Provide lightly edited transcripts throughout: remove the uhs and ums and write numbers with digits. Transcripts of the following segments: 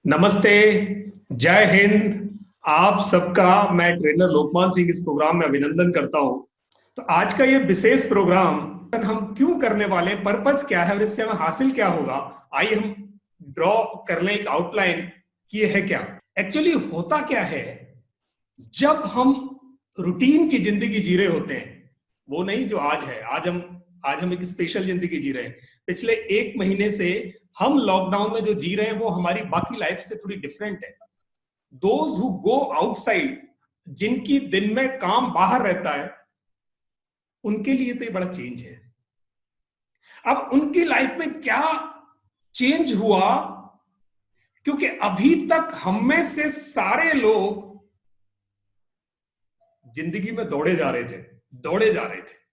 नमस्ते। जय हिंद। आप सबका मैं ट्रेनर लोकमान सिंह इस प्रोग्राम में अभिनंदन करता हूं। तो आज का ये विशेष प्रोग्राम हम क्यों करने वाले हैं, पर्पज क्या है और इससे हमें हासिल क्या होगा, आइए हम ड्रॉ कर लें एक आउटलाइन कि ये है क्या। एक्चुअली होता क्या है, जब हम रूटीन की जिंदगी जी रहे होते हैं, वो नहीं जो आज है, आज हम एक स्पेशल जिंदगी जी रहे हैं। पिछले एक महीने से हम लॉकडाउन में जो जी रहे हैं वो हमारी बाकी लाइफ से थोड़ी डिफरेंट है। दोज हु गो आउटसाइड, जिनकी दिन में काम बाहर रहता है, उनके लिए तो ये बड़ा चेंज है। अब उनकी लाइफ में क्या चेंज हुआ, क्योंकि अभी तक हम में से सारे लोग जिंदगी में दौड़े जा रहे थे, दौड़े जा रहे थे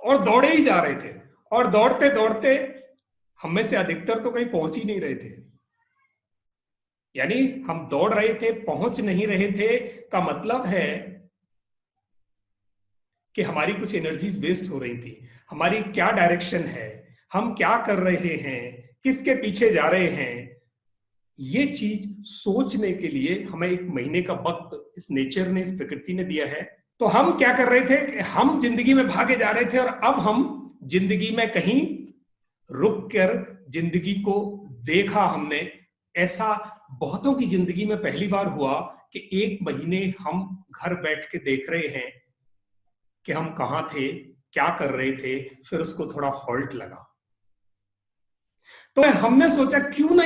और दौड़े ही जा रहे थे, और दौड़ते दौड़ते हम में से अधिकतर तो कहीं पहुंच ही नहीं रहे थे। यानी हम दौड़ रहे थे, पहुंच नहीं रहे थे, का मतलब है कि हमारी कुछ एनर्जीज वेस्ट हो रही थी। हमारी क्या डायरेक्शन है, हम क्या कर रहे हैं, किसके पीछे जा रहे हैं, ये चीज सोचने के लिए हमें एक महीने का वक्त इस नेचर ने, इस प्रकृति ने दिया है। तो हम क्या कर रहे थे कि हम जिंदगी में भागे जा रहे थे, और अब हम जिंदगी में कहीं रुक कर जिंदगी को देखा हमने। ऐसा बहुतों की जिंदगी में पहली बार हुआ कि एक महीने हम घर बैठ के देख रहे हैं कि हम कहां थे, क्या कर रहे थे, फिर उसको थोड़ा हॉल्ट लगा। तो हमने सोचा क्यों ना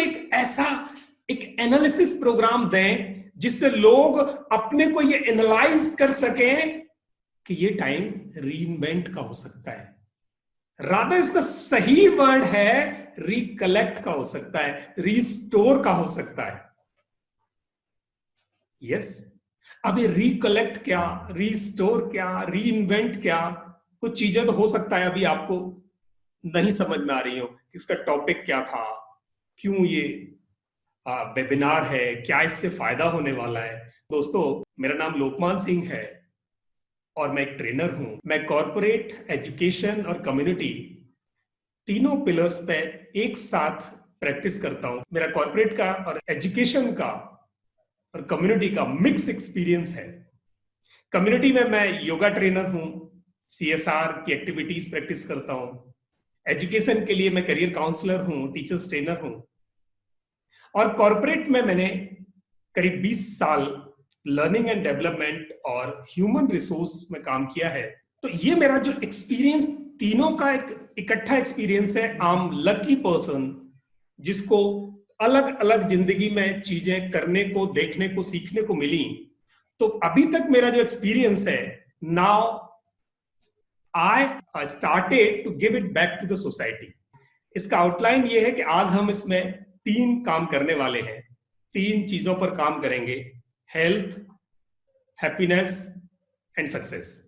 एक एनालिसिस प्रोग्राम दें जिससे लोग अपने को ये एनालाइज कर सकें कि ये टाइम रीइन्वेंट का हो सकता है। रादर इसका सही वर्ड है रिकलेक्ट का हो सकता है, रिस्टोर का हो सकता है। यस। अब ये रिकलेक्ट क्या, रिस्टोर क्या, रीइन्वेंट क्या, कुछ चीजें तो हो सकता है अभी आपको नहीं समझ में आ रही हो। इसका टॉपिक क्या था, क्यों ये वेबिनार है, क्या इससे फायदा होने वाला है। दोस्तों, मेरा नाम लोकमान सिंह है और मैं एक ट्रेनर हूं। मैं कॉर्पोरेट, एजुकेशन और कम्युनिटी तीनों पिलर्स पे एक साथ प्रैक्टिस करता हूं। मेरा कॉर्पोरेट का और एजुकेशन का और कम्युनिटी का मिक्स एक्सपीरियंस है। कम्युनिटी में मैं योगा ट्रेनर हूं, सीएसआर की एक्टिविटीज प्रैक्टिस करता हूं। एजुकेशन के लिए मैं करियर काउंसलर हूं, टीचर्स ट्रेनर हूं। और कॉर्पोरेट में मैंने करीब 20 साल लर्निंग एंड डेवलपमेंट और ह्यूमन रिसोर्स में काम किया है। तो ये मेरा जो एक्सपीरियंस, तीनों का एक इकट्ठा एक्सपीरियंस है। आई एम लकी पर्सन जिसको अलग अलग जिंदगी में चीजें करने को, देखने को, सीखने को मिली। तो अभी तक मेरा जो एक्सपीरियंस है, now I started to give it back to the society. इसका आउटलाइन ये है कि आज हम इसमें 3 काम करने वाले हैं, 3 चीजों पर काम करेंगे: health, happiness and success.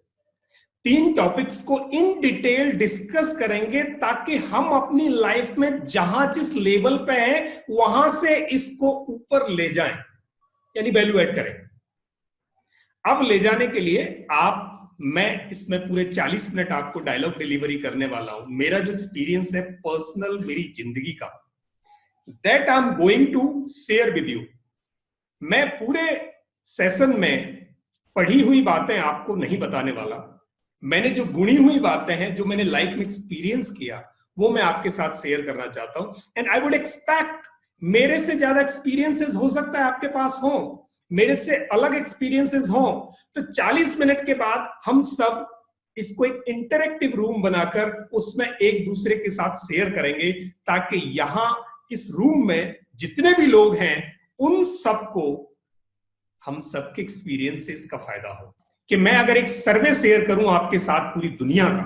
3 topics को इन डिटेल डिस्कस करेंगे ताकि हम अपनी लाइफ में जहां जिस लेवल पे हैं वहां से इसको ऊपर ले जाएं, यानी वैल्यू ऐड करें। अब ले जाने के लिए मैं इसमें पूरे 40 मिनट आपको डायलॉग डिलीवरी करने वाला हूं। मेरा जो एक्सपीरियंस है पर्सनल, मेरी जिंदगी का, that I am going to share with you. मैं पूरे सेशन में पढ़ी हुई बातें आपको नहीं बताने वाला। मैंने जो गुणी हुई बातें हैं, जो मैंने लाइफ में एक्सपीरियंस किया, वो मैं आपके साथ शेयर करना चाहता हूं। एंड आई वुड एक्सपेक्ट मेरे से ज्यादा एक्सपीरियंसेस हो सकता है आपके पास हो, मेरे से अलग एक्सपीरियंसेस हो। तो 40 मिनट के बाद हम सब इसको एक इंटरेक्टिव रूम बनाकर उसमें एक दूसरे के साथ शेयर करेंगे, ताकि यहां इस रूम में जितने भी लोग हैं उन सबको, हम सबके एक्सपीरियंस से इसका फायदा हो। कि मैं अगर एक सर्वे शेयर करूं आपके साथ पूरी दुनिया का,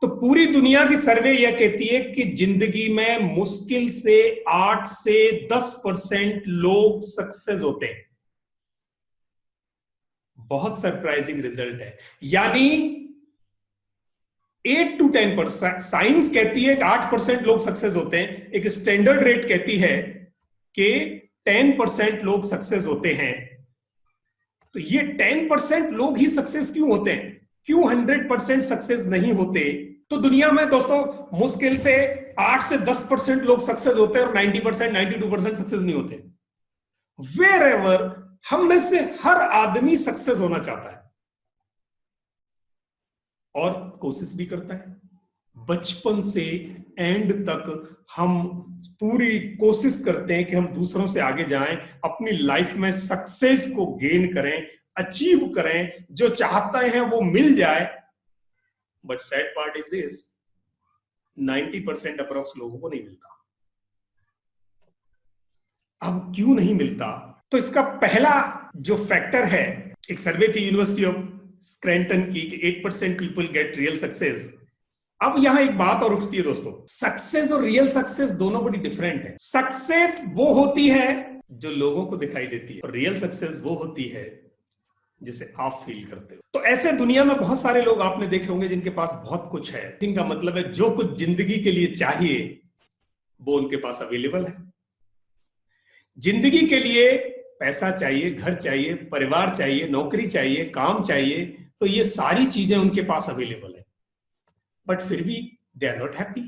तो पूरी दुनिया की सर्वे यह कहती है कि जिंदगी में मुश्किल से 8 से 10% लोग सक्सेस होते हैं। बहुत सरप्राइजिंग रिजल्ट है। यानी 8 to 10%। साइंस कहती है कि 8% लोग सक्सेस होते हैं, एक स्टैंडर्ड रेट कहती है कि 10% लोग सक्सेस होते हैं। तो ये 10% लोग ही सक्सेस क्यों होते हैं, क्यों 100% सक्सेस नहीं होते? तो दुनिया में दोस्तों मुश्किल से 8 से 10% लोग सक्सेस होते हैं और 90%, 92% सक्सेस नहीं होते। वेयर एवर हम में से हर आदमी सक्सेस होना चाहता है और कोशिश भी करता है। बचपन से एंड तक हम पूरी कोशिश करते हैं कि हम दूसरों से आगे जाएं, अपनी लाइफ में सक्सेस को गेन करें, अचीव करें, जो चाहते हैं वो मिल जाए। But sad part is this, 90% approx लोगों को नहीं मिलता। अब क्यों नहीं मिलता? तो इसका पहला जो फैक्टर है, एक सर्वे थी यूनिवर्सिटी ऑफ स्क्रैंटन की कि 8% पीपल गेट रियल सक्सेस। अब यहां एक बात और उठती है दोस्तों, सक्सेस और रियल सक्सेस दोनों बड़ी डिफरेंट है। सक्सेस वो होती है जो लोगों को दिखाई देती है और रियल सक्सेस वो होती है जिसे आप फील करते हो। तो ऐसे दुनिया में बहुत सारे लोग आपने देखे होंगे जिनके पास बहुत कुछ है। इनका मतलब है जो कुछ जिंदगी के लिए चाहिए वो उनके पास अवेलेबल है। जिंदगी के लिए पैसा चाहिए, घर चाहिए, परिवार चाहिए, नौकरी चाहिए, काम चाहिए, तो ये सारी चीजें उनके पास अवेलेबल है। बट फिर भी दे आर नॉट हैप्पी,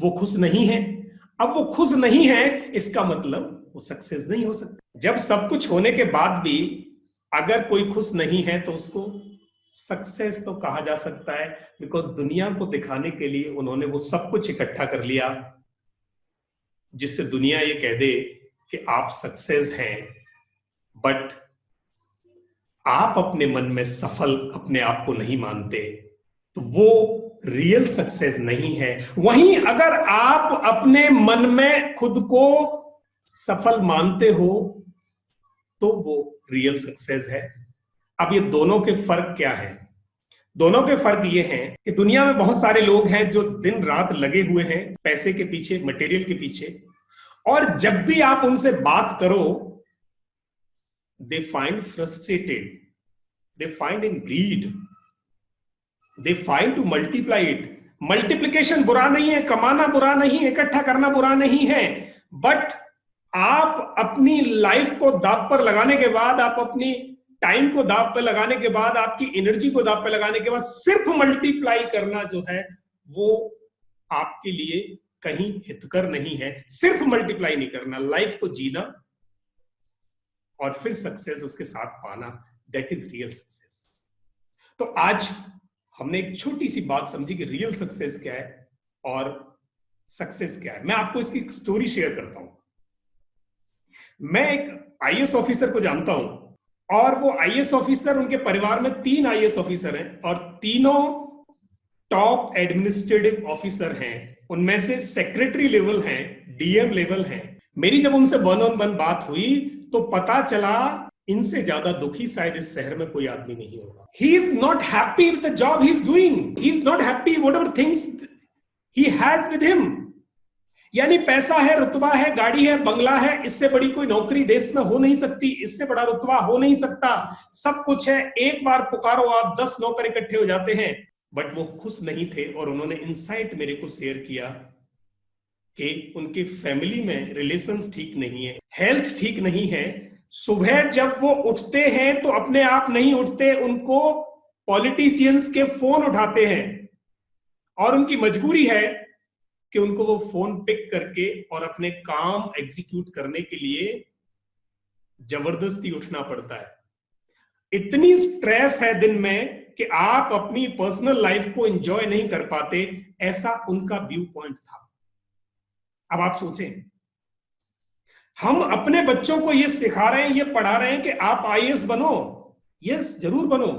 वो खुश नहीं है। अब वो खुश नहीं है, इसका मतलब वो सक्सेस नहीं हो सकता। जब सब कुछ होने के बाद भी अगर कोई खुश नहीं है तो उसको सक्सेस तो कहा जा सकता है, बिकॉज दुनिया को दिखाने के लिए उन्होंने वो सब कुछ इकट्ठा कर लिया जिससे दुनिया ये कह दे कि आप सक्सेस हैं। बट आप अपने मन में सफल अपने आप को नहीं मानते तो वो रियल सक्सेस नहीं है। वहीं अगर आप अपने मन में खुद को सफल मानते हो तो वो रियल सक्सेस है। अब ये दोनों के फर्क क्या है? दोनों के फर्क ये हैं कि दुनिया में बहुत सारे लोग हैं जो दिन रात लगे हुए हैं पैसे के पीछे, मटेरियल के पीछे, और जब भी आप उनसे बात करो they find frustrated, they find in greed, they find to multiply it. Multiplication बुरा नहीं है, कमाना बुरा नहीं है, इकट्ठा करना बुरा नहीं है, बट आप अपनी लाइफ को दांव पर लगाने के बाद, आप अपनी टाइम को दांव पर लगाने के बाद, आपकी एनर्जी को दांव पर लगाने के बाद सिर्फ मल्टीप्लाई करना जो है वो आपके लिए कहीं हितकर नहीं है। सिर्फ मल्टीप्लाई नहीं करना, लाइफ को जीना और फिर सक्सेस उसके साथ पाना, दैट इज रियल सक्सेस। तो आज हमने एक छोटी सी बात समझी कि रियल सक्सेस क्या है और सक्सेस क्या है। मैं आपको इसकी एक स्टोरी शेयर करता हूं। मैं एक आईएएस ऑफिसर को जानता हूं और वो आईएएस ऑफिसर, उनके परिवार में 3 आईएएस ऑफिसर हैं और तीनों टॉप एडमिनिस्ट्रेटिव ऑफिसर हैं। उनमें से सेक्रेटरी लेवल हैं, डीएम लेवल हैं। मेरी जब उनसे 1 on 1 बात हुई तो पता चला इनसे ज्यादा दुखी शायद इस शहर में कोई आदमी नहीं होगा। He is not happy with the job he is doing. He is not happy whatever things he has with him. यानी पैसा है, रुतबा है, गाड़ी है, बंगला है, इससे बड़ी कोई नौकरी देश में हो नहीं सकती, इससे बड़ा रुतबा हो नहीं सकता, सब कुछ है। एक बार पुकारो आप 10 नौकर इकट्ठे हो जाते हैं। बट वो खुश नहीं थे और उन्होंने इनसाइट मेरे को शेयर किया कि उनके फैमिली में रिलेशंस ठीक नहीं है, हेल्थ ठीक नहीं है। सुबह जब वो उठते हैं तो अपने आप नहीं उठते, उनको पॉलिटिशियंस के फोन उठाते हैं और उनकी मजबूरी है कि उनको वो फोन पिक करके और अपने काम एग्जीक्यूट करने के लिए जबरदस्ती उठना पड़ता है। इतनी स्ट्रेस है दिन में कि आप अपनी पर्सनल लाइफ को एंजॉय नहीं कर पाते, ऐसा उनका व्यू पॉइंट था। अब आप सोचें, हम अपने बच्चों को ये सिखा रहे हैं, ये पढ़ा रहे हैं कि आप आईएएस बनो, यस जरूर बनो,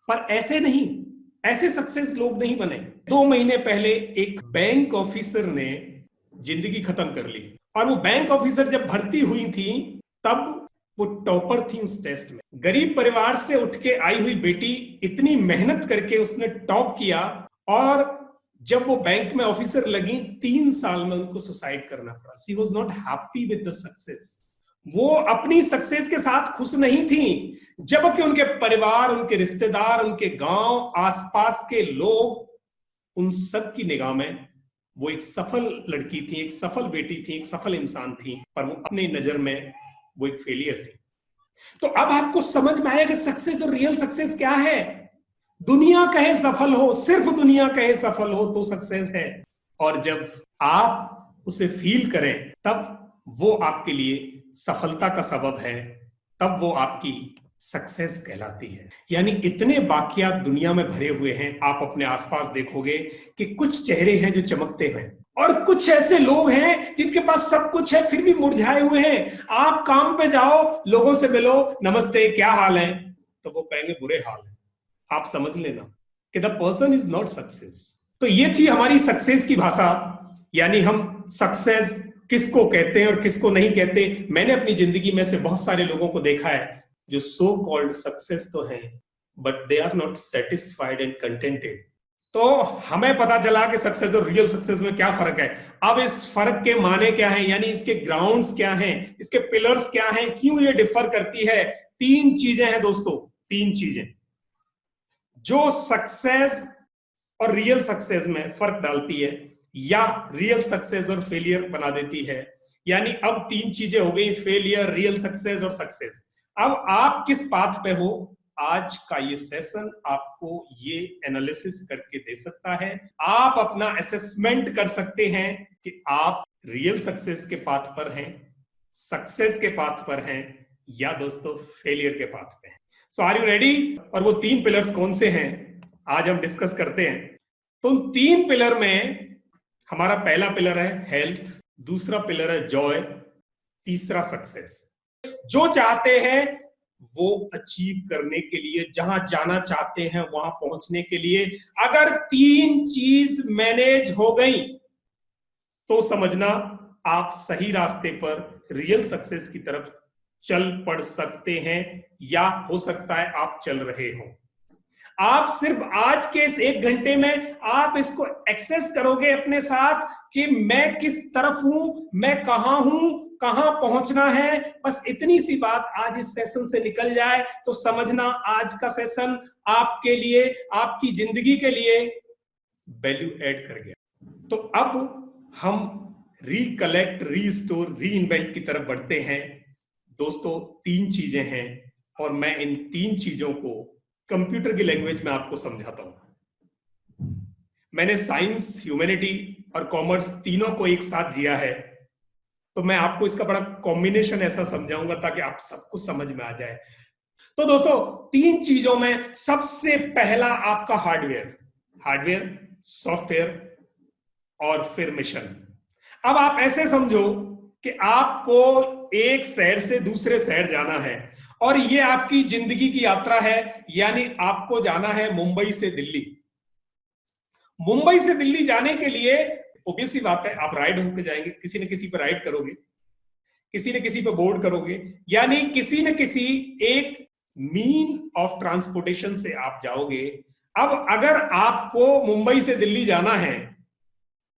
पर ऐसे नहीं, ऐसे सक्सेस लोग नहीं बने। 2 महीने पहले एक बैंक ऑफिसर ने जिंदगी खत्म कर ली और वो बैंक ऑफिसर जब भर्ती हुई थी तब वो टॉपर थी उस टेस्ट में। गरीब परिवार से उठ के आई हुई बेटी इतनी मेहनत करके उसने टॉप किया और जब वो बैंक में ऑफिसर लगी 3 साल में उनको सुसाइड करना पड़ा। She was not happy with the success. वो अपनी सक्सेस के साथ खुश नहीं थी, जबकि उनके परिवार, उनके रिश्तेदार, उनके गांव, आसपास के लोग, उन सब की निगाह में वो एक सफल लड़की थी, एक सफल बेटी थी, एक सफल इंसान थी, पर वो अपनी नजर में वो एक फेलियर थी। तो अब आपको समझ में आया कि सक्सेस और रियल सक्सेस क्या है। दुनिया कहे सफल हो, सिर्फ दुनिया कहे सफल हो तो सक्सेस है। और जब आप उसे फील करें तब वो आपके लिए सफलता का सबब है, तब वो आपकी सक्सेस कहलाती है। यानी इतने वाकयात दुनिया में भरे हुए हैं, आप अपने आसपास देखोगे कि कुछ चेहरे हैं जो चमकते हैं और कुछ ऐसे लोग हैं जिनके पास सब कुछ है फिर भी मुरझाए हुए हैं। आप काम पे जाओ, लोगों से मिलो, नमस्ते क्या हाल है, तो वो कहेंगे बुरे हाल है। आप समझ लेना कि the person is not success. तो ये थी हमारी सक्सेस की भाषा, यानी हम सक्सेस किसको कहते हैं और किसको नहीं कहते। मैंने अपनी जिंदगी में से बहुत सारे लोगों को देखा है जो सो कॉल्ड सक्सेस तो हैं, but they are not satisfied and contented. तो हमें पता चला कि सक्सेस और रियल सक्सेस में क्या फर्क है। अब इस फर्क के माने क्या हैं, यानी इसके ग्राउंड्स क्या हैं, इसके पिलर्स क्या हैं, क्यों ये डिफर करती है। तीन चीजें हैं दोस्तों, तीन चीजें जो सक्सेस और रियल सक्सेस में फर्क डालती है या रियल सक्सेस और फेलियर बना देती है। यानी अब तीन चीजें हो गई, फेलियर, रियल सक्सेस और सक्सेस। अब आप किस पाथ पे हो, आज का ये सेशन आपको ये एनालिसिस करके दे सकता है। आप अपना असेसमेंट कर सकते हैं कि आप रियल सक्सेस के पाथ पर हैं, सक्सेस के पाथ पर हैं, या दोस्तों फेलियर के पाथ पे हैं। सो आर यू रेडी? और वो तीन पिलर्स कौन से हैं आज हम डिस्कस करते हैं। तो उन तीन पिलर में हमारा पहला पिलर है हेल्थ, दूसरा पिलर है जॉय, तीसरा सक्सेस। जो चाहते हैं वो अचीव करने के लिए, जहां जाना चाहते हैं वहां पहुंचने के लिए, अगर तीन चीज मैनेज हो गई तो समझना आप सही रास्ते पर रियल सक्सेस की तरफ चल पड़ सकते हैं, या हो सकता है आप चल रहे हो। आप सिर्फ आज के इस एक घंटे में आप इसको एक्सेस करोगे अपने साथ कि मैं किस तरफ हूं, मैं कहां हूं, कहां पहुंचना है। बस इतनी सी बात आज इस सेशन से निकल जाए तो समझना आज का सेशन आपके लिए, आपकी जिंदगी के लिए वैल्यू ऐड कर गया। तो अब हम रिकलेक्ट, रीस्टोर, री इन्वेंट की तरफ बढ़ते हैं। दोस्तों तीन चीजें हैं और मैं इन तीन चीजों को कंप्यूटर की लैंग्वेज में आपको समझाता हूं। मैंने साइंस, ह्यूमैनिटी और कॉमर्स तीनों को एक साथ जिया है, तो मैं आपको इसका बड़ा कॉम्बिनेशन ऐसा समझाऊंगा ताकि आप सबको समझ में आ जाए। तो दोस्तों तीन चीजों में सबसे पहला आपका हार्डवेयर, हार्डवेयर, सॉफ्टवेयर और फिर मिशन। अब आप ऐसे समझो कि आपको एक शहर से दूसरे शहर जाना है और ये आपकी जिंदगी की यात्रा है, यानी आपको जाना है मुंबई से दिल्ली। मुंबई से दिल्ली जाने के लिए ऑब्वियस सी बात है आप राइड होकर जाएंगे, किसी न किसी पर राइड करोगे, किसी न किसी पर बोर्ड करोगे, यानी किसी न किसी एक मीन ऑफ ट्रांसपोर्टेशन से आप जाओगे। अब अगर आपको मुंबई से दिल्ली जाना है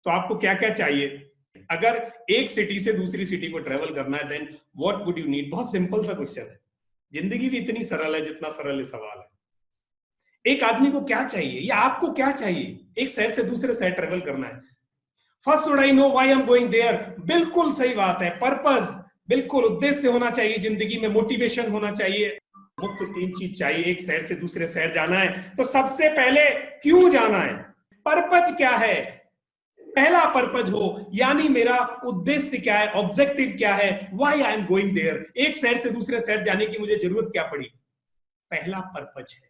तो आपको क्या क्या चाहिए? अगर एक सिटी से दूसरी सिटी को ट्रेवल करना है then what would you need? बहुत सिंपल सा क्वेश्चन है, जिंदगी भी इतनी सरल है जितना सरल सवाल है। एक आदमी को क्या चाहिए या आपको क्या चाहिए? एक शहर से दूसरे शहर ट्रेवल करना है। First should I know why I am going there. बिल्कुल सही बात है, पर्पस, बिल्कुल उद्देश्य होना चाहिए जिंदगी में, मोटिवेशन होना चाहिए। मुख्य तीन चीज चाहिए, एक शहर से दूसरे शहर जाना है तो सबसे पहले क्यों जाना है, पर्पज क्या है, पहला पर्पज हो, यानी मेरा उद्देश्य क्या है, ऑब्जेक्टिव क्या है, why I am going there. एक शहर से दूसरे शहर जाने की मुझे जरूरत क्या पड़ी, पहला पर्पज है।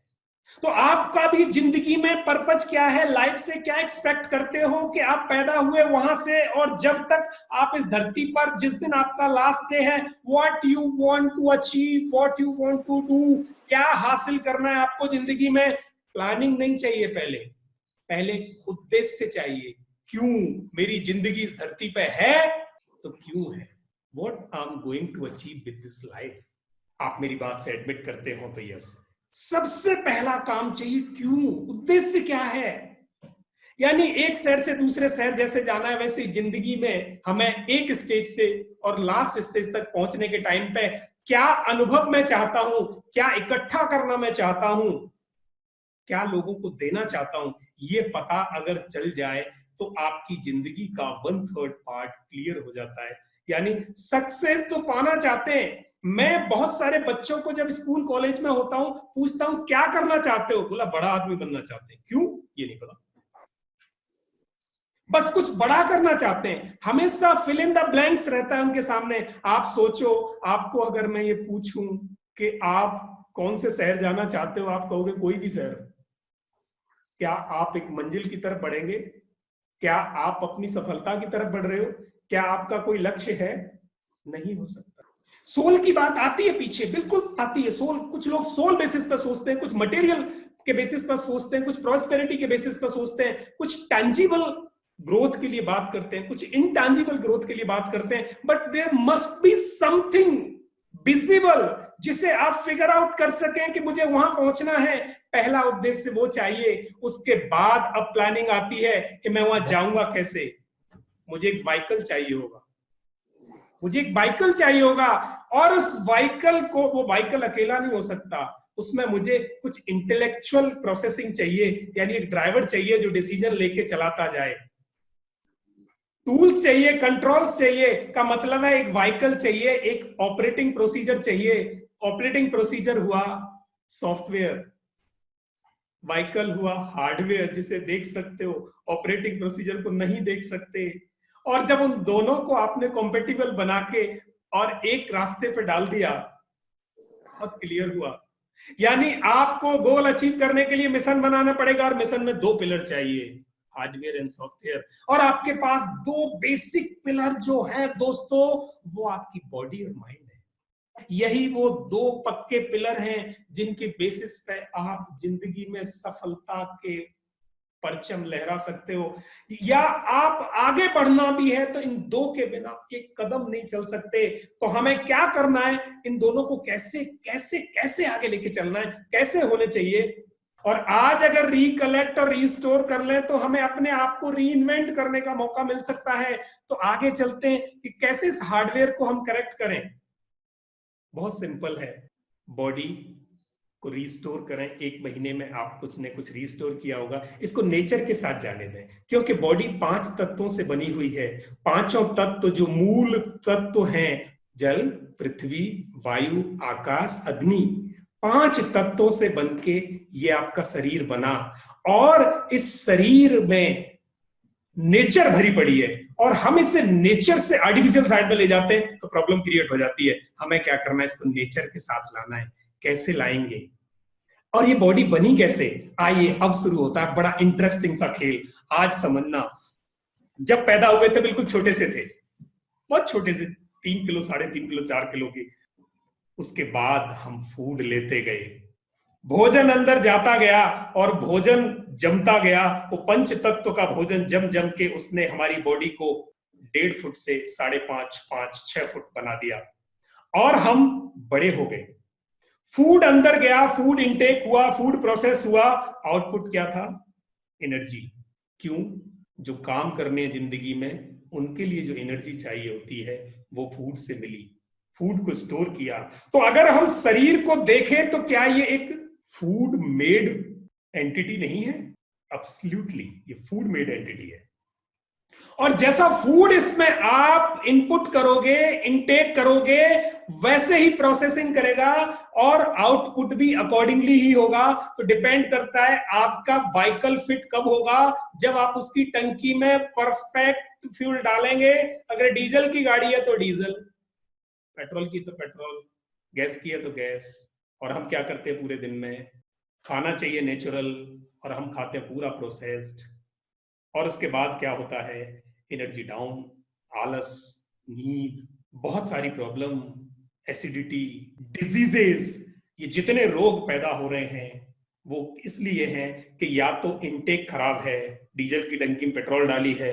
तो आपका भी जिंदगी में पर्पज क्या है, लाइफ से क्या एक्सपेक्ट करते हो कि आप पैदा हुए वहां से और जब तक आप इस धरती पर, जिस दिन आपका लास्ट डे है, what you want to achieve, what you want to do, क्या हासिल करना है आपको जिंदगी में। प्लानिंग नहीं चाहिए, पहले पहले उद्देश्य चाहिए। क्यों मेरी जिंदगी इस धरती पे है, तो क्यों है, what I am going to achieve with this life. आप मेरी बात से एडमिट करते हो तो यस, सबसे पहला काम चाहिए क्यों, उद्देश्य क्या है। यानी एक शहर से दूसरे शहर जैसे जाना है, वैसे जिंदगी में हमें एक स्टेज से और लास्ट स्टेज तक पहुंचने के टाइम पे क्या अनुभव मैं चाहता हूं, क्या इकट्ठा करना मैं चाहता हूं, क्या लोगों को देना चाहता हूं, ये पता अगर चल जाए तो आपकी जिंदगी का 1/3 पार्ट क्लियर हो जाता है। यानी सक्सेस तो पाना चाहते हैं। मैं बहुत सारे बच्चों को जब स्कूल कॉलेज में होता हूं पूछता हूं क्या करना चाहते हो, बोला बड़ा आदमी बनना चाहते हैं। क्यों, ये नहीं पता, बस कुछ बड़ा करना चाहते हैं। हमेशा फिल इन द ब्लैंक्स रहता है उनके सामने। आप सोचो, आपको अगर मैं ये पूछूं कि आप कौन से शहर जाना चाहते हो, आप कहोगे कोई भी शहर। क्या आप एक मंजिल की तरफ बढ़ेंगे? क्या आप अपनी सफलता की तरफ बढ़ रहे हो? क्या आपका कोई लक्ष्य है? नहीं हो सकता। सोल की बात आती है पीछे, बिल्कुल आती है सोल। कुछ लोग सोल बेसिस पर सोचते हैं, कुछ मटेरियल के बेसिस पर सोचते हैं, कुछ प्रॉस्पेरिटी के बेसिस पर सोचते हैं, कुछ टैंजिबल ग्रोथ के लिए बात करते हैं, कुछ इनटैंजिबल ग्रोथ के लिए बात करते हैं। But there must be something visible जिसे आप फिगर आउट कर सकें कि मुझे वहां पहुंचना है। पहला उद्देश्य वो चाहिए, उसके बाद अब प्लानिंग आती है कि मैं वहां जाऊंगा कैसे। मुझे एक व्हीकल चाहिए होगा, मुझे एक व्हीकल चाहिए होगा, और उस व्हीकल को, वो व्हीकल अकेला नहीं हो सकता, उसमें मुझे कुछ इंटेलेक्चुअल प्रोसेसिंग चाहिए, यानी एक ड्राइवर चाहिए जो डिसीजन लेके चलाता जाए। टूल्स चाहिए, कंट्रोल्स चाहिए, का मतलब है एक व्हीकल चाहिए, एक ऑपरेटिंग प्रोसीजर चाहिए। ऑपरेटिंग प्रोसीजर हुआ सॉफ्टवेयर, व्हीकल हुआ हार्डवेयर जिसे देख सकते हो, ऑपरेटिंग प्रोसीजर को नहीं देख सकते। और जब उन दोनों को आपने कॉम्पेटिबल बना के और एक रास्ते पे डाल दिया, बहुत क्लियर हुआ। यानी आपको गोल अचीव करने के लिए मिशन बनाना पड़ेगा, और मिशन में दो पिलर चाहिए, हार्डवेयर एंड सॉफ्टवेयर। और आपके पास दो बेसिक पिलर जो है दोस्तों, वो आपकी बॉडी और माइंड है। यही वो दो पक्के पिलर हैं जिनके बेसिस पे आप जिंदगी में सफलता के परचम लहरा सकते हो। या आप आगे बढ़ना भी है तो इन दो के बिना एक कदम नहीं चल सकते। तो हमें क्या करना है, इन दोनों को कैसे कैसे कैसे आगे लेके चलना है, कैसे होने चाहिए। और आज अगर रिकलेक्ट और रिस्टोर कर लें तो हमें अपने आप को रीइन्वेंट करने का मौका मिल सकता है। तो आगे चलते हैं कि कैसे इस हार्डवेयर को हम करेक्ट करें। बहुत सिंपल है, बॉडी को रिस्टोर करें। एक महीने में आप कुछ न कुछ रिस्टोर किया होगा। इसको नेचर के साथ जाने दें, क्योंकि बॉडी 5 तत्वों से बनी हुई है। पांचों तत्व जो मूल तत्व हैं, जल, पृथ्वी, वायु, आकाश, अग्नि, 5 तत्वों से बनके ये आपका शरीर बना। और इस शरीर में नेचर भरी पड़ी है, और हम इसे नेचर से आर्टिफिशियल साइड में ले जाते हैं तो प्रॉब्लम क्रिएट हो जाती है। हमें क्या करना है, इसको नेचर के साथ लाना है। कैसे लाएंगे, और ये बॉडी बनी कैसे? आइए, अब शुरू होता है बड़ा इंटरेस्टिंग सा खेल। आज समझना, जब पैदा हुए थे बिल्कुल छोटे से थे, बहुत छोटे से, 3 किलो, 3.5 किलो, 4 किलो के। उसके बाद हम फूड लेते गए, भोजन अंदर जाता गया और भोजन जमता गया। वो पंच तत्व का भोजन जम जम के उसने हमारी बॉडी को 1.5 फुट से 5.5, 5, 6 फुट बना दिया, और हम बड़े हो गए। फूड अंदर गया, फूड इनटेक हुआ, फूड प्रोसेस हुआ, आउटपुट क्या था? एनर्जी। क्यों? जो काम करने हैं जिंदगी में, उनके लिए जो एनर्जी चाहिए होती है वो फूड से मिली, फूड को स्टोर किया। तो अगर हम शरीर को देखें तो क्या ये एक फूड मेड एंटिटी नहीं है? एब्सोल्युटली, ये फूड मेड एंटिटी है। और जैसा फूड इसमें आप इनपुट करोगे, इनटेक करोगे, वैसे ही प्रोसेसिंग करेगा, और आउटपुट भी अकॉर्डिंगली ही होगा। तो डिपेंड करता है आपका व्हीकल फिट कब होगा, जब आप उसकी टंकी में परफेक्ट फ्यूल डालेंगे। अगर डीजल की गाड़ी है तो डीजल, पेट्रोल की तो पेट्रोल, गैस की है तो गैस। और हम क्या करते हैं पूरे दिन में? खाना चाहिए नेचुरल, और हम खाते हैं पूरा प्रोसेस्ड। और उसके बाद क्या होता है? एनर्जी डाउन, आलस, नींद, बहुत सारी प्रॉब्लम, एसिडिटी, डिजीजेस। ये जितने रोग पैदा हो रहे हैं वो इसलिए हैं कि या तो इनटेक खराब है, डीजल की टंकी में पेट्रोल डाली है,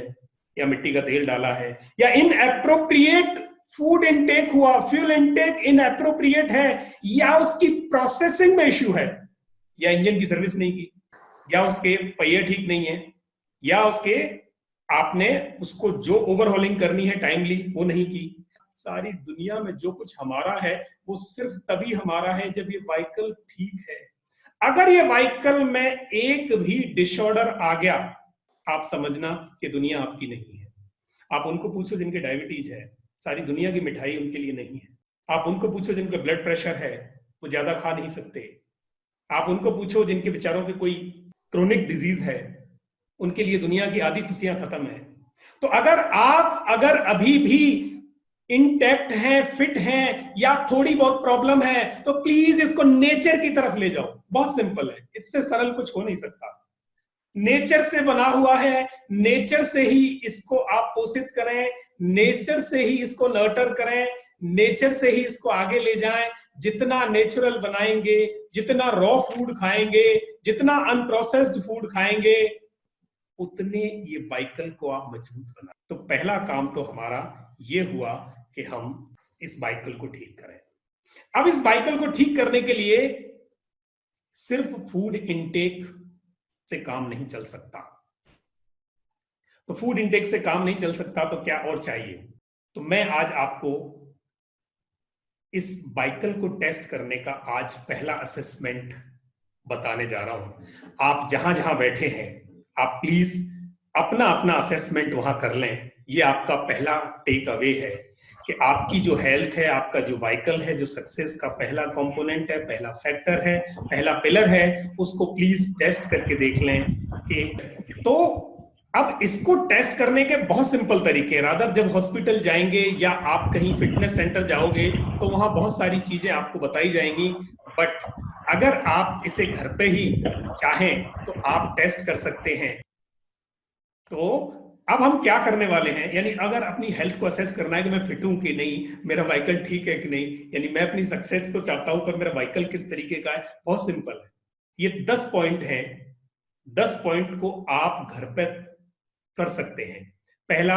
या मिट्टी का तेल डाला है, या इनएप्रोप्रिएट फूड इनटेक हुआ, फ्यूल इनटेक इनएप्रोप्रिएट है, या उसकी प्रोसेसिंग में इश्यू है, या इंजन की सर्विस नहीं की, या उसके पहिए ठीक नहीं है, या उसके आपने उसको जो ओवरहॉलिंग करनी है टाइमली वो नहीं की। सारी दुनिया में जो कुछ हमारा है वो सिर्फ तभी हमारा है जब ये व्हीकल ठीक है। अगर ये व्हीकल में एक भी डिसऑर्डर आ गया, आप समझना कि दुनिया आपकी नहीं है। आप उनको पूछो जिनके डायबिटीज है, सारी दुनिया की मिठाई उनके लिए नहीं है। आप उनको पूछो जिनका ब्लड प्रेशर है, वो ज्यादा खा नहीं सकते। आप उनको पूछो जिनके बेचारों के कोई क्रोनिक डिजीज है, उनके लिए दुनिया की आधी खुशियां खत्म है। तो अगर अभी भी इंटैक्ट हैं, फिट हैं, या थोड़ी बहुत प्रॉब्लम है, तो प्लीज इसको नेचर की तरफ ले जाओ। बहुत सिंपल है, इससे सरल कुछ हो नहीं सकता। नेचर से बना हुआ है, नेचर से ही इसको आप पोषित करें, नेचर से ही इसको नर्टर करें, नेचर से ही इसको आगे ले जाएं। जितना नेचुरल बनाएंगे, जितना रॉ फूड खाएंगे, जितना अनप्रोसेस्ड फूड खाएंगे, उतने ये बाइकल को आप मजबूत बना। तो पहला काम तो हमारा ये हुआ कि हम इस बाइकल को ठीक करें। अब इस बाइकल को ठीक करने के लिए सिर्फ फूड इनटेक से काम नहीं चल सकता। तो फूड इनटेक से काम नहीं चल सकता तो क्या और चाहिए? तो मैं आज आपको इस बाइकल को टेस्ट करने का आज पहला असेसमेंट बताने जा रहा हूं। आप जहां जहां बैठे हैं, आप प्लीज अपना अपना असेसमेंट वहां कर लें। ये आपका पहला टेक अवे है कि आपकी जो हेल्थ है, आपका जो व्हीकल है, जो सक्सेस का पहला कंपोनेंट है, पहला फैक्टर है, पहला पिलर है, उसको प्लीज टेस्ट करके देख लें कि तो अब इसको टेस्ट करने के बहुत सिंपल तरीके हैं। रादर जब हॉस्पिटल जाएंगे या आप कहीं फिटनेस सेंटर जाओगे तो वहां बहुत सारी चीजें आपको बताई जाएंगी, बट अगर आप इसे घर पे ही चाहें तो आप टेस्ट कर सकते हैं। तो अब हम क्या करने वाले हैं, यानी अगर अपनी हेल्थ को असेस करना है कि मैं फिट हूं कि नहीं, मेरा व्हीकल ठीक है कि नहीं, यानी मैं अपनी सक्सेस तो चाहता हूं पर मेरा व्हीकल किस तरीके का है, बहुत सिंपल है। ये 10 पॉइंट हैं। 10 पॉइंट को आप घर पे कर सकते हैं। पहला,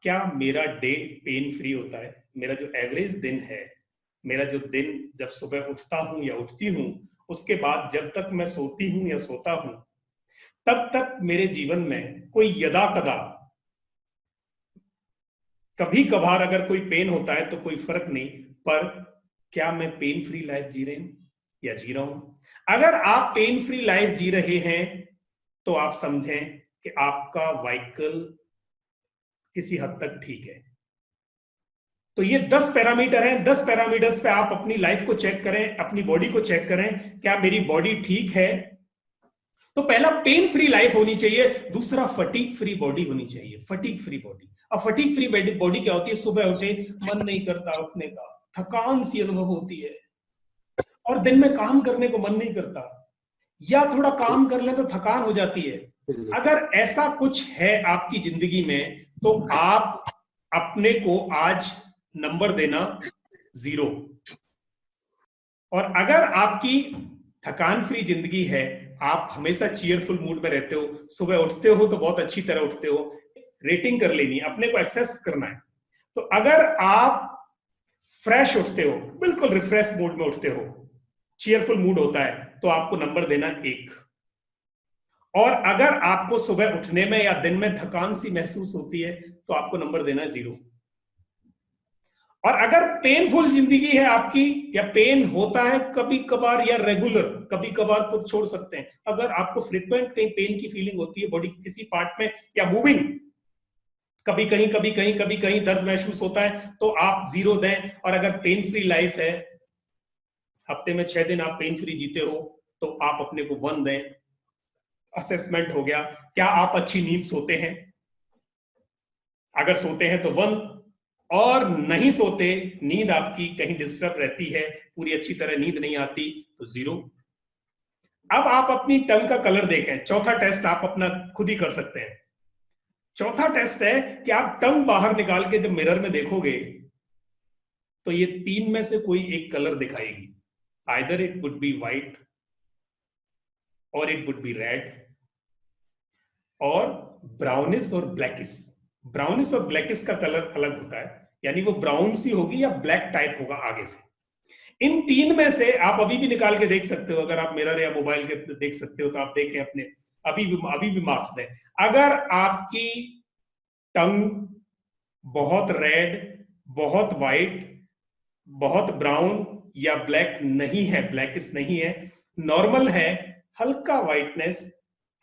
क्या मेरा डे पेन फ्री होता है? मेरा जो एवरेज दिन है, मेरा जो दिन जब सुबह उठता हूं या उठती हूं, उसके बाद जब तक मैं सोती हूं या सोता हूं, तब तक मेरे जीवन में कोई यदा कदा कभी कभार अगर कोई पेन होता है तो कोई फर्क नहीं, पर क्या मैं पेन फ्री लाइफ जी रहे हूं या जी रहा हूं? अगर आप पेन फ्री लाइफ जी रहे हैं तो आप समझें कि आपका व्हीकल किसी हद तक ठीक है। तो ये 10 पैरामीटर हैं। 10 पैरामीटर्स पे आप अपनी लाइफ को चेक करें, अपनी बॉडी को चेक करें, क्या मेरी बॉडी ठीक है? तो पहला, पेन फ्री लाइफ होनी चाहिए। दूसरा, फटीग फ्री बॉडी होनी चाहिए। Fatigue free body. अब फटीग फ्री बॉडी क्या होती है? सुबह उठे मन नहीं करता उठने का, थकान सी अनुभव होती है, और दिन में काम करने को मन नहीं करता, या थोड़ा काम कर ले तो थकान हो जाती है। अगर ऐसा कुछ है आपकी जिंदगी में तो आप अपने को आज नंबर देना 0। और अगर आपकी थकान फ्री जिंदगी है, आप हमेशा चीयरफुल मूड में रहते हो, सुबह उठते हो तो बहुत अच्छी तरह उठते हो, रेटिंग कर लेनी है, अपने को एक्सेस करना है। तो अगर आप फ्रेश उठते हो, बिल्कुल रिफ्रेश मूड में उठते हो, चीयरफुल मूड होता है, तो आपको नंबर देना 1। और अगर आपको सुबह उठने में या दिन में थकान सी महसूस होती है तो आपको नंबर देना 0। और अगर पेनफुल जिंदगी है आपकी, या पेन होता है कभी कभार या रेगुलर, कभी कभार खुद छोड़ सकते हैं, अगर आपको फ्रीक्वेंट कहीं पेन की फीलिंग होती है बॉडी के किसी पार्ट में, या मूविंग कभी कहीं दर्द महसूस होता है, तो आप 0 दें। और अगर पेन फ्री लाइफ है, हफ्ते में 6 दिन आप पेन फ्री जीते हो, तो आप अपने को 1 दें। असेसमेंट हो गया। क्या आप अच्छी नींद सोते हैं? अगर सोते हैं तो 1, और नहीं सोते, नींद आपकी कहीं डिस्टर्ब रहती है, पूरी अच्छी तरह नींद नहीं आती, तो 0। अब आप अपनी टंग का कलर देखें। चौथा टेस्ट आप अपना खुद ही कर सकते हैं। चौथा टेस्ट है कि आप टंग बाहर निकाल के जब मिरर में देखोगे तो ये 3 में से कोई एक कलर दिखाएगी। Either it would be white, और इट वुड बी रेड, और ब्राउनिश और ब्लैकिश। ब्राउनिश और ब्लैकिश का कलर अलग होता है, यानी वो ब्राउन सी होगी या ब्लैक टाइप होगा आगे से। इन 3 में से आप अभी भी निकाल के देख सकते हो। अगर आप मिरर या मोबाइल के देख सकते हो तो आप देखें अपने, अभी भी मार्क्स दें। अगर आपकी टंग बहुत रेड, बहुत व्हाइट, बहुत ब्राउन या ब्लैक नहीं है, ब्लैकिश नहीं है, नॉर्मल है, हल्का व्हाइटनेस,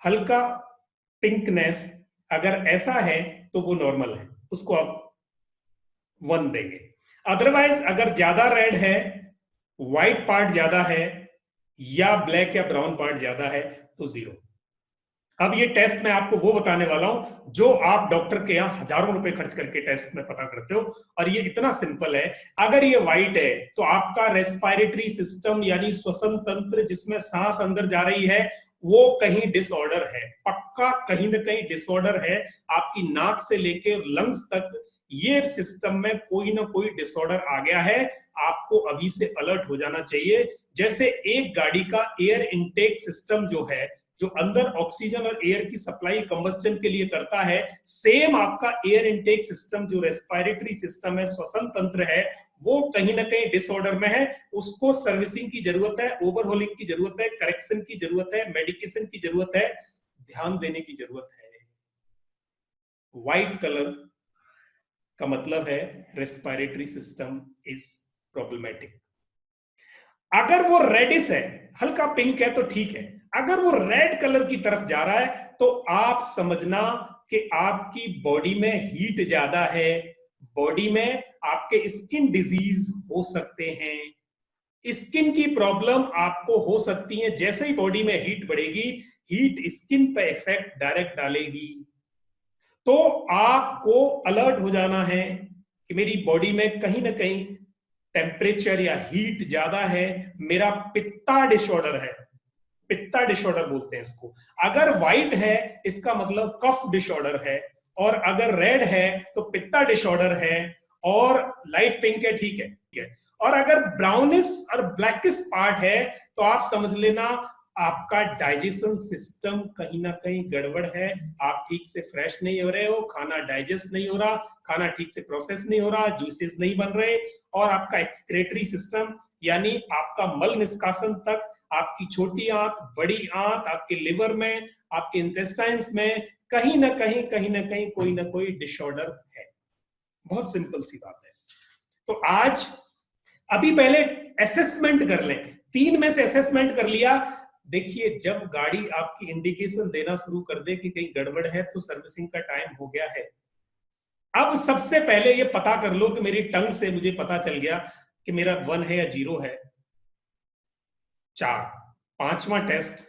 हल्का पिंकनेस, अगर ऐसा है तो वो नॉर्मल है, उसको आप 1 देंगे। अदरवाइज अगर ज्यादा रेड है, व्हाइट पार्ट ज्यादा है, या ब्लैक या ब्राउन पार्ट ज्यादा है, तो 0। अब ये टेस्ट मैं आपको वो बताने वाला हूं जो आप डॉक्टर के यहां हजारों रुपए खर्च करके टेस्ट में पता करते हो, और ये इतना सिंपल है। अगर ये व्हाइट है तो आपका रेस्पिरेटरी सिस्टम यानी श्वसन तंत्र जिसमें सांस अंदर जा रही है, वो कहीं डिसऑर्डर है, पक्का कहीं ना कहीं डिसऑर्डर है। आपकी नाक से लेकर लंग्स तक ये सिस्टम में कोई ना कोई डिसऑर्डर आ गया है। आपको अभी से अलर्ट हो जाना चाहिए। जैसे एक गाड़ी का एयर इनटेक सिस्टम जो है, जो अंदर ऑक्सीजन और एयर की सप्लाई कंबस्टन के लिए करता है, सेम आपका एयर इनटेक सिस्टम जो रेस्पिरेटरी सिस्टम है, श्वसन तंत्र है, वो कहीं ना कहीं डिसऑर्डर में है। उसको सर्विसिंग की जरूरत है, ओवरहोलिंग की जरूरत है, करेक्शन की जरूरत है, मेडिकेशन की जरूरत है, ध्यान देने की जरूरत है। व्हाइट कलर का मतलब है रेस्पिरेटरी सिस्टम इज प्रॉब्लमेटिक। अगर वो रेडिश है, हल्का पिंक है, तो ठीक है। अगर वो रेड कलर की तरफ जा रहा है तो आप समझना कि आपकी बॉडी में हीट ज्यादा है, बॉडी में आपके स्किन डिजीज हो सकते हैं। स्किन की प्रॉब्लम आपको हो सकती है। जैसे ही बॉडी में हीट बढ़ेगी, हीट स्किन पे इफेक्ट डायरेक्ट डालेगी। तो आपको अलर्ट हो जाना है कि मेरी बॉडी में कहीं ना कहीं टेम्परेचर या हीट ज्यादा है, मेरा पित्ता डिसऑर्डर है। पित्ता डिसऑर्डर बोलते हैं इसको। अगर व्हाइट है इसका मतलब कफ डिसऑर्डर है, और अगर रेड है तो पित्ता डिसऑर्डर है, और लाइट पिंक है, ठीक है, ठीक है। और अगर ब्राउनिश और ब्लैकिश पार्ट है तो आप समझ लेना आपका डाइजेशन सिस्टम कहीं ना कहीं गड़बड़ है। आप ठीक से फ्रेश नहीं हो रहे हो, खाना डाइजेस्ट नहीं हो रहा, खाना ठीक से प्रोसेस नहीं हो रहा, जूसेस नहीं बन रहे, और आपका एक्सक्रेटरी सिस्टम यानी आपका मल निष्कासन तक, आपकी छोटी आंत, बड़ी आंत, आपके लिवर में, आपके इंटेस्टाइन्स में कहीं ना कहीं कोई ना कोई डिसऑर्डर है। बहुत सिंपल सी बात है। तो आज अभी पहले असेसमेंट कर लें। 3 में से असेसमेंट कर लिया। देखिए, जब गाड़ी आपकी इंडिकेशन देना शुरू कर दे कि कहीं गड़बड़ है, तो सर्विसिंग का टाइम हो गया है। अब सबसे पहले ये पता कर लो कि मेरी टंग से मुझे पता चल गया कि मेरा 1 है या 0 है। 4, 5वां test,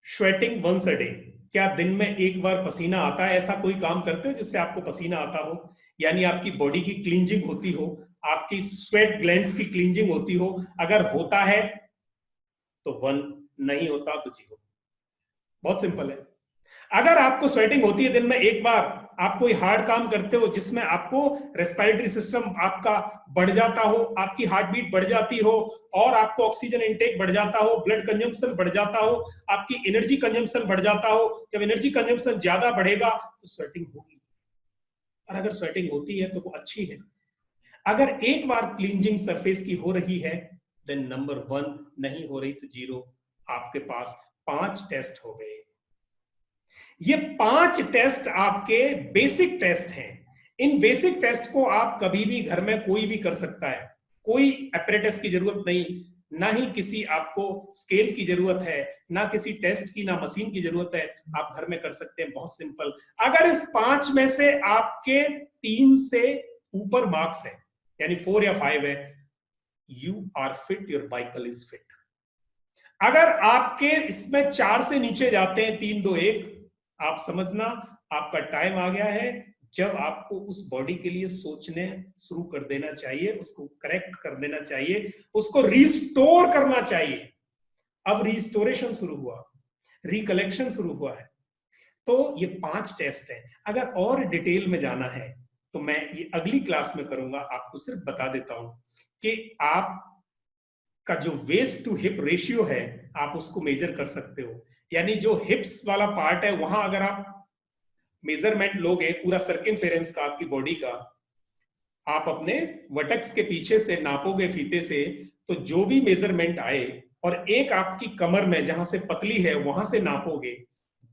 sweating once a day. क्या दिन में एक बार पसीना आता है? ऐसा कोई काम करते हो जिससे आपको पसीना आता हो, यानी आपकी बॉडी की क्लींजिंग होती हो, आपकी स्वेट ग्लैंड्स की क्लींजिंग होती हो? अगर होता है तो 1, नहीं होता तो 0। बहुत सिंपल है। अगर आपको स्वेटिंग होती है दिन में एक बार, आप कोई हार्ड काम करते हो जिसमें आपको रेस्पिरेटरी सिस्टम आपका बढ़ जाता हो, आपकी हार्ट बीट बढ़ जाती हो, और आपको ऑक्सीजन इंटेक बढ़ जाता हो, ब्लड कंजम्पशन बढ़ जाता हो, आपकी एनर्जी कंजम्पशन बढ़ जाता हो, जब एनर्जी कंजम्पशन ज्यादा बढ़ेगा तो स्वेटिंग होगी। और अगर स्वेटिंग होती है तो वो अच्छी है। अगर एक बार क्लींजिंग सरफेस की हो रही है, देन नंबर 1, नहीं हो रही तो 0। आपके पास 5 टेस्ट हो गए। ये 5 टेस्ट आपके बेसिक टेस्ट हैं। इन बेसिक टेस्ट को आप कभी भी घर में कोई भी कर सकता है। कोई एपरेटस की जरूरत नहीं, ना ही किसी आपको स्केल की जरूरत है, ना किसी टेस्ट की, ना मशीन की जरूरत है। आप घर में कर सकते हैं, बहुत सिंपल। अगर इस 5 में से आपके 3 से ऊपर मार्क्स है, यानी 4 या 5 है, you are fit, your vehicle is fit. अगर आपके इसमें 4 से नीचे जाते हैं, 3, 2, 1, आप समझना आपका टाइम आ गया है जब आपको उस बॉडी के लिए सोचने शुरू कर देना चाहिए, उसको करेक्ट कर देना चाहिए, उसको रिस्टोर करना चाहिए। अब रिस्टोरेशन शुरू हुआ, रिकलेक्शन शुरू हुआ है। तो ये 5 टेस्ट है। अगर और डिटेल में जाना है तो मैं ये अगली क्लास में करूंगा। आपको सिर्फ बता देता हूं कि आप का जो वेस्ट टू हिप रेशियो है, आप उसको मेजर कर सकते हो। यानी जो हिप्स वाला पार्ट है, वहां अगर आप मेजरमेंट लोगे पूरा सर्कमफेरेंस का, आपकी बॉडी का, आप अपने वटक्स के पीछे से नापोगे फीते से, तो जो भी मेजरमेंट आए, और एक आपकी कमर में जहां से पतली है वहां से नापोगे,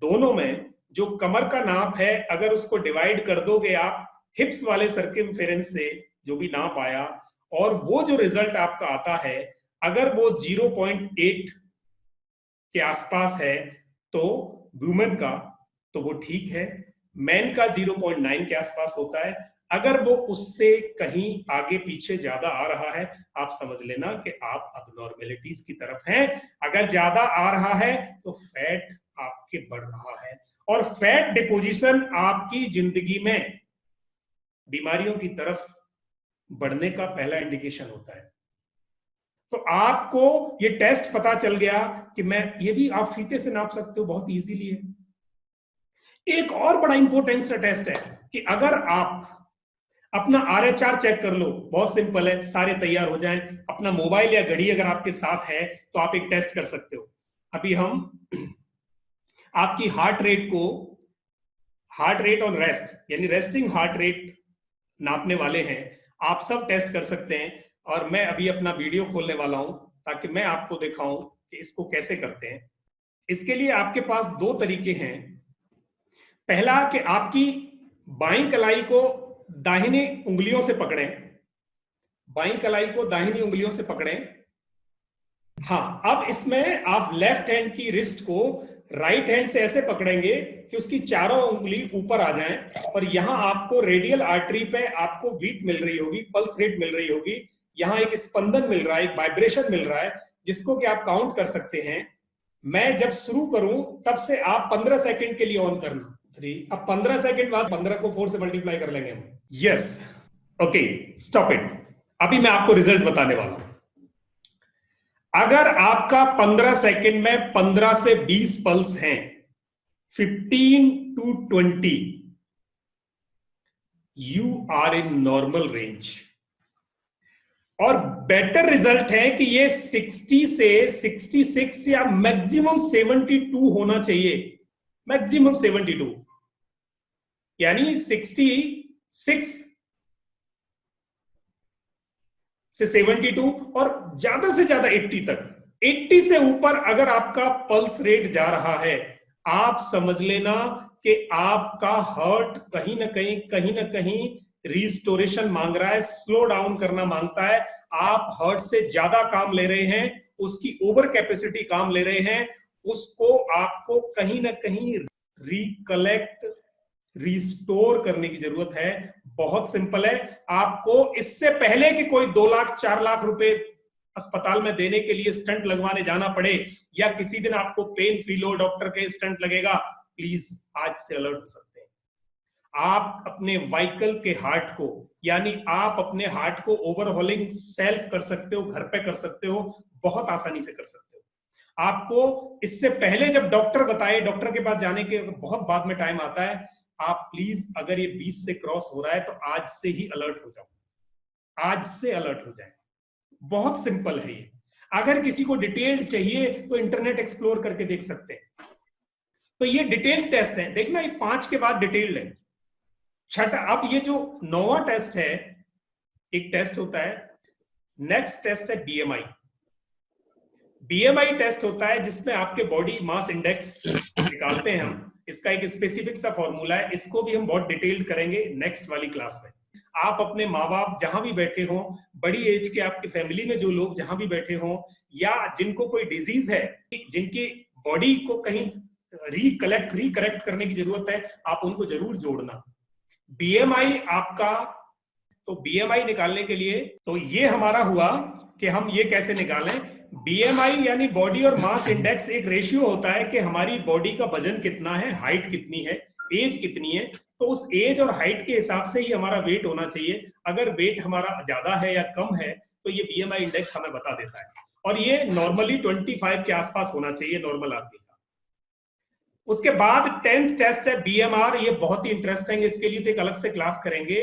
दोनों में जो कमर का नाप है, अगर उसको डिवाइड कर दोगे आप हिप्स वाले सर्कमफेरेंस से, जो भी नाप आया, और वो जो रिजल्ट आपका आता है, अगर वो 0.8 के आसपास है तो वुमेन का, तो वो ठीक है। मैन का 0.9 के आसपास होता है। अगर वो उससे कहीं आगे पीछे ज्यादा आ रहा है, आप समझ लेना कि आप अबनॉर्मेलिटीज की तरफ हैं। अगर ज्यादा आ रहा है तो फैट आपके बढ़ रहा है, और फैट डिपोजिशन आपकी जिंदगी में बीमारियों की तरफ बढ़ने का पहला इंडिकेशन होता है। तो आपको ये टेस्ट पता चल गया कि मैं, ये भी आप फीते से नाप सकते हो बहुत इजीली है। एक और बड़ा इंपॉर्टेंट सा टेस्ट है कि अगर आप अपना RH चेक कर लो, बहुत सिंपल है, सारे तैयार हो जाएं, अपना मोबाइल या घड़ी अगर आपके साथ है तो आप एक टेस्ट कर सकते हो। अभी हम आपकी हार्ट रेट ऑन रेस्ट यानी रेस्टिंग हार्ट रेट नापने वाले हैं, आप सब टेस्ट कर सकते हैं। और मैं अभी अपना वीडियो खोलने वाला हूं ताकि मैं आपको दिखाऊं कि इसको कैसे करते हैं। इसके लिए आपके पास दो तरीके हैं। पहला कि आपकी बाईं कलाई को दाहिनी उंगलियों से पकड़ें, बाईं कलाई को दाहिनी उंगलियों से पकड़ें। हाँ, अब इसमें आप लेफ्ट हैंड की रिस्ट को राइट हैंड से ऐसे पकड़ेंगे कि उसकी चारों उंगली ऊपर आ जाएं, और यहां आपको रेडियल आर्टरी पे आपको बीट मिल रही होगी, पल्स रेट मिल रही होगी, यहां एक स्पंदन मिल रहा है, एक वाइब्रेशन मिल रहा है, जिसको कि आप काउंट कर सकते हैं। मैं जब शुरू करूं तब से आप 15 सेकंड के लिए ऑन करना। 3, अब 15 सेकंड बाद 15 को 4 से मल्टीप्लाई कर लेंगे हम। Yes, okay, stop it. अभी मैं आपको रिजल्ट बताने वाला हूं। अगर आपका 15 सेकंड में 15 से 20 पल्स हैं, 15 to 20, you are in normal range. और बेटर रिजल्ट है कि ये 60 से 66 या मैक्सिमम 72 होना चाहिए, मैक्सिमम 72, यानी 66 से 72 और ज्यादा से ज्यादा 80 तक। 80 से ऊपर अगर आपका पल्स रेट जा रहा है, आप समझ लेना कि आपका हार्ट कहीं ना कहीं रिस्टोरेशन मांग रहा है, स्लो डाउन करना मांगता है। आप हार्ट से ज्यादा काम ले रहे हैं, उसकी ओवर कैपेसिटी काम ले रहे हैं, उसको आपको कहीं ना कहीं रिकलेक्ट, रिस्टोर करने की जरूरत है। बहुत सिंपल है। आपको इससे पहले कि कोई 2 लाख 4 लाख रुपए अस्पताल में देने के लिए स्टंट लगवाने जाना पड़े, या किसी दिन आपको पेन फील हो, डॉक्टर के स्टंट लगेगा, प्लीज आज से अलर्ट हो सकते हैं। आप अपने व्हीकल के हार्ट को, यानी आप अपने हार्ट को ओवरहॉलिंग सेल्फ कर सकते हो, घर पे कर सकते हो, बहुत आसानी से कर सकते हो। आपको इससे पहले जब डॉक्टर बताए, डॉक्टर के पास जाने के बहुत बाद में टाइम आता है, आप प्लीज अगर ये 20 से क्रॉस हो रहा है तो आज से ही अलर्ट हो जाओ, आज से अलर्ट हो जाए। बहुत सिंपल है ये। अगर किसी को डिटेल्ड चाहिए तो इंटरनेट एक्सप्लोर करके देख सकते हैं। तो ये डिटेल्ड टेस्ट है, देखना ये 5 के बाद डिटेल्ड है। छठा, अब ये जो 9वां टेस्ट है, एक टेस्ट होता है, नेक्स्ट टेस्ट है बीएमआई। बीएमआई टेस्ट होता है जिसमें आपके बॉडी मास इंडेक्स निकालते हैं हम। इसका एक स्पेसिफिक सा फॉर्मूला है, इसको भी हम बहुत डिटेल्ड करेंगे नेक्स्ट वाली क्लास में। आप अपने माँ बाप जहां भी बैठे हो, बड़ी एज के आपकी फैमिली में जो लोग जहां भी बैठे हो, या जिनको कोई डिजीज है, जिनकी बॉडी को कहीं रिकरेक्ट करने की जरूरत है, आप उनको जरूर जोड़ना। बीएमआई आपका, तो बीएमआई निकालने के लिए तो ये हमारा हुआ कि हम ये कैसे निकालें। बीएमआई यानी बॉडी और मास इंडेक्स एक रेशियो होता है कि हमारी बॉडी का वजन कितना है, हाइट कितनी है, एज कितनी है, तो उस एज और हाइट के हिसाब से ही हमारा वेट होना चाहिए। अगर वेट हमारा ज्यादा है या कम है तो ये बीएमआई इंडेक्स हमें बता देता है, और ये नॉर्मली 25 के आसपास होना चाहिए नॉर्मल आदमी का। उसके बाद 10th टेस्ट है बीएमआर, ये बहुत ही इंटरेस्टिंग है, इसके लिए तो एक अलग से क्लास करेंगे।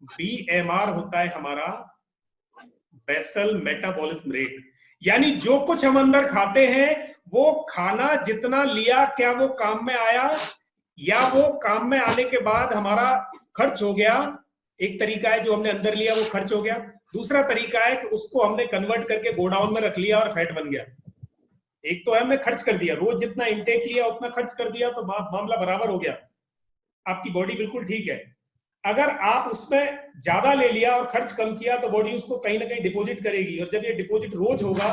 बीएमआर होता है हमारा बेसल मेटाबॉलिज्म रेट, यानी जो कुछ हम अंदर खाते हैं, वो खाना जितना लिया, क्या वो काम में आया, या वो काम में आने के बाद हमारा खर्च हो गया। एक तरीका है जो हमने अंदर लिया वो खर्च हो गया, दूसरा तरीका है कि उसको हमने कन्वर्ट करके गोडाउन में रख लिया और फैट बन गया। एक तो है हमने खर्च कर दिया, रोज जितना इंटेक लिया उतना खर्च कर दिया, तो मामला बराबर हो गया, आपकी बॉडी बिल्कुल ठीक है। अगर आप उसमें ज्यादा ले लिया और खर्च कम किया तो बॉडी उसको कहीं ना कहीं डिपॉजिट करेगी, और जब ये डिपॉजिट रोज होगा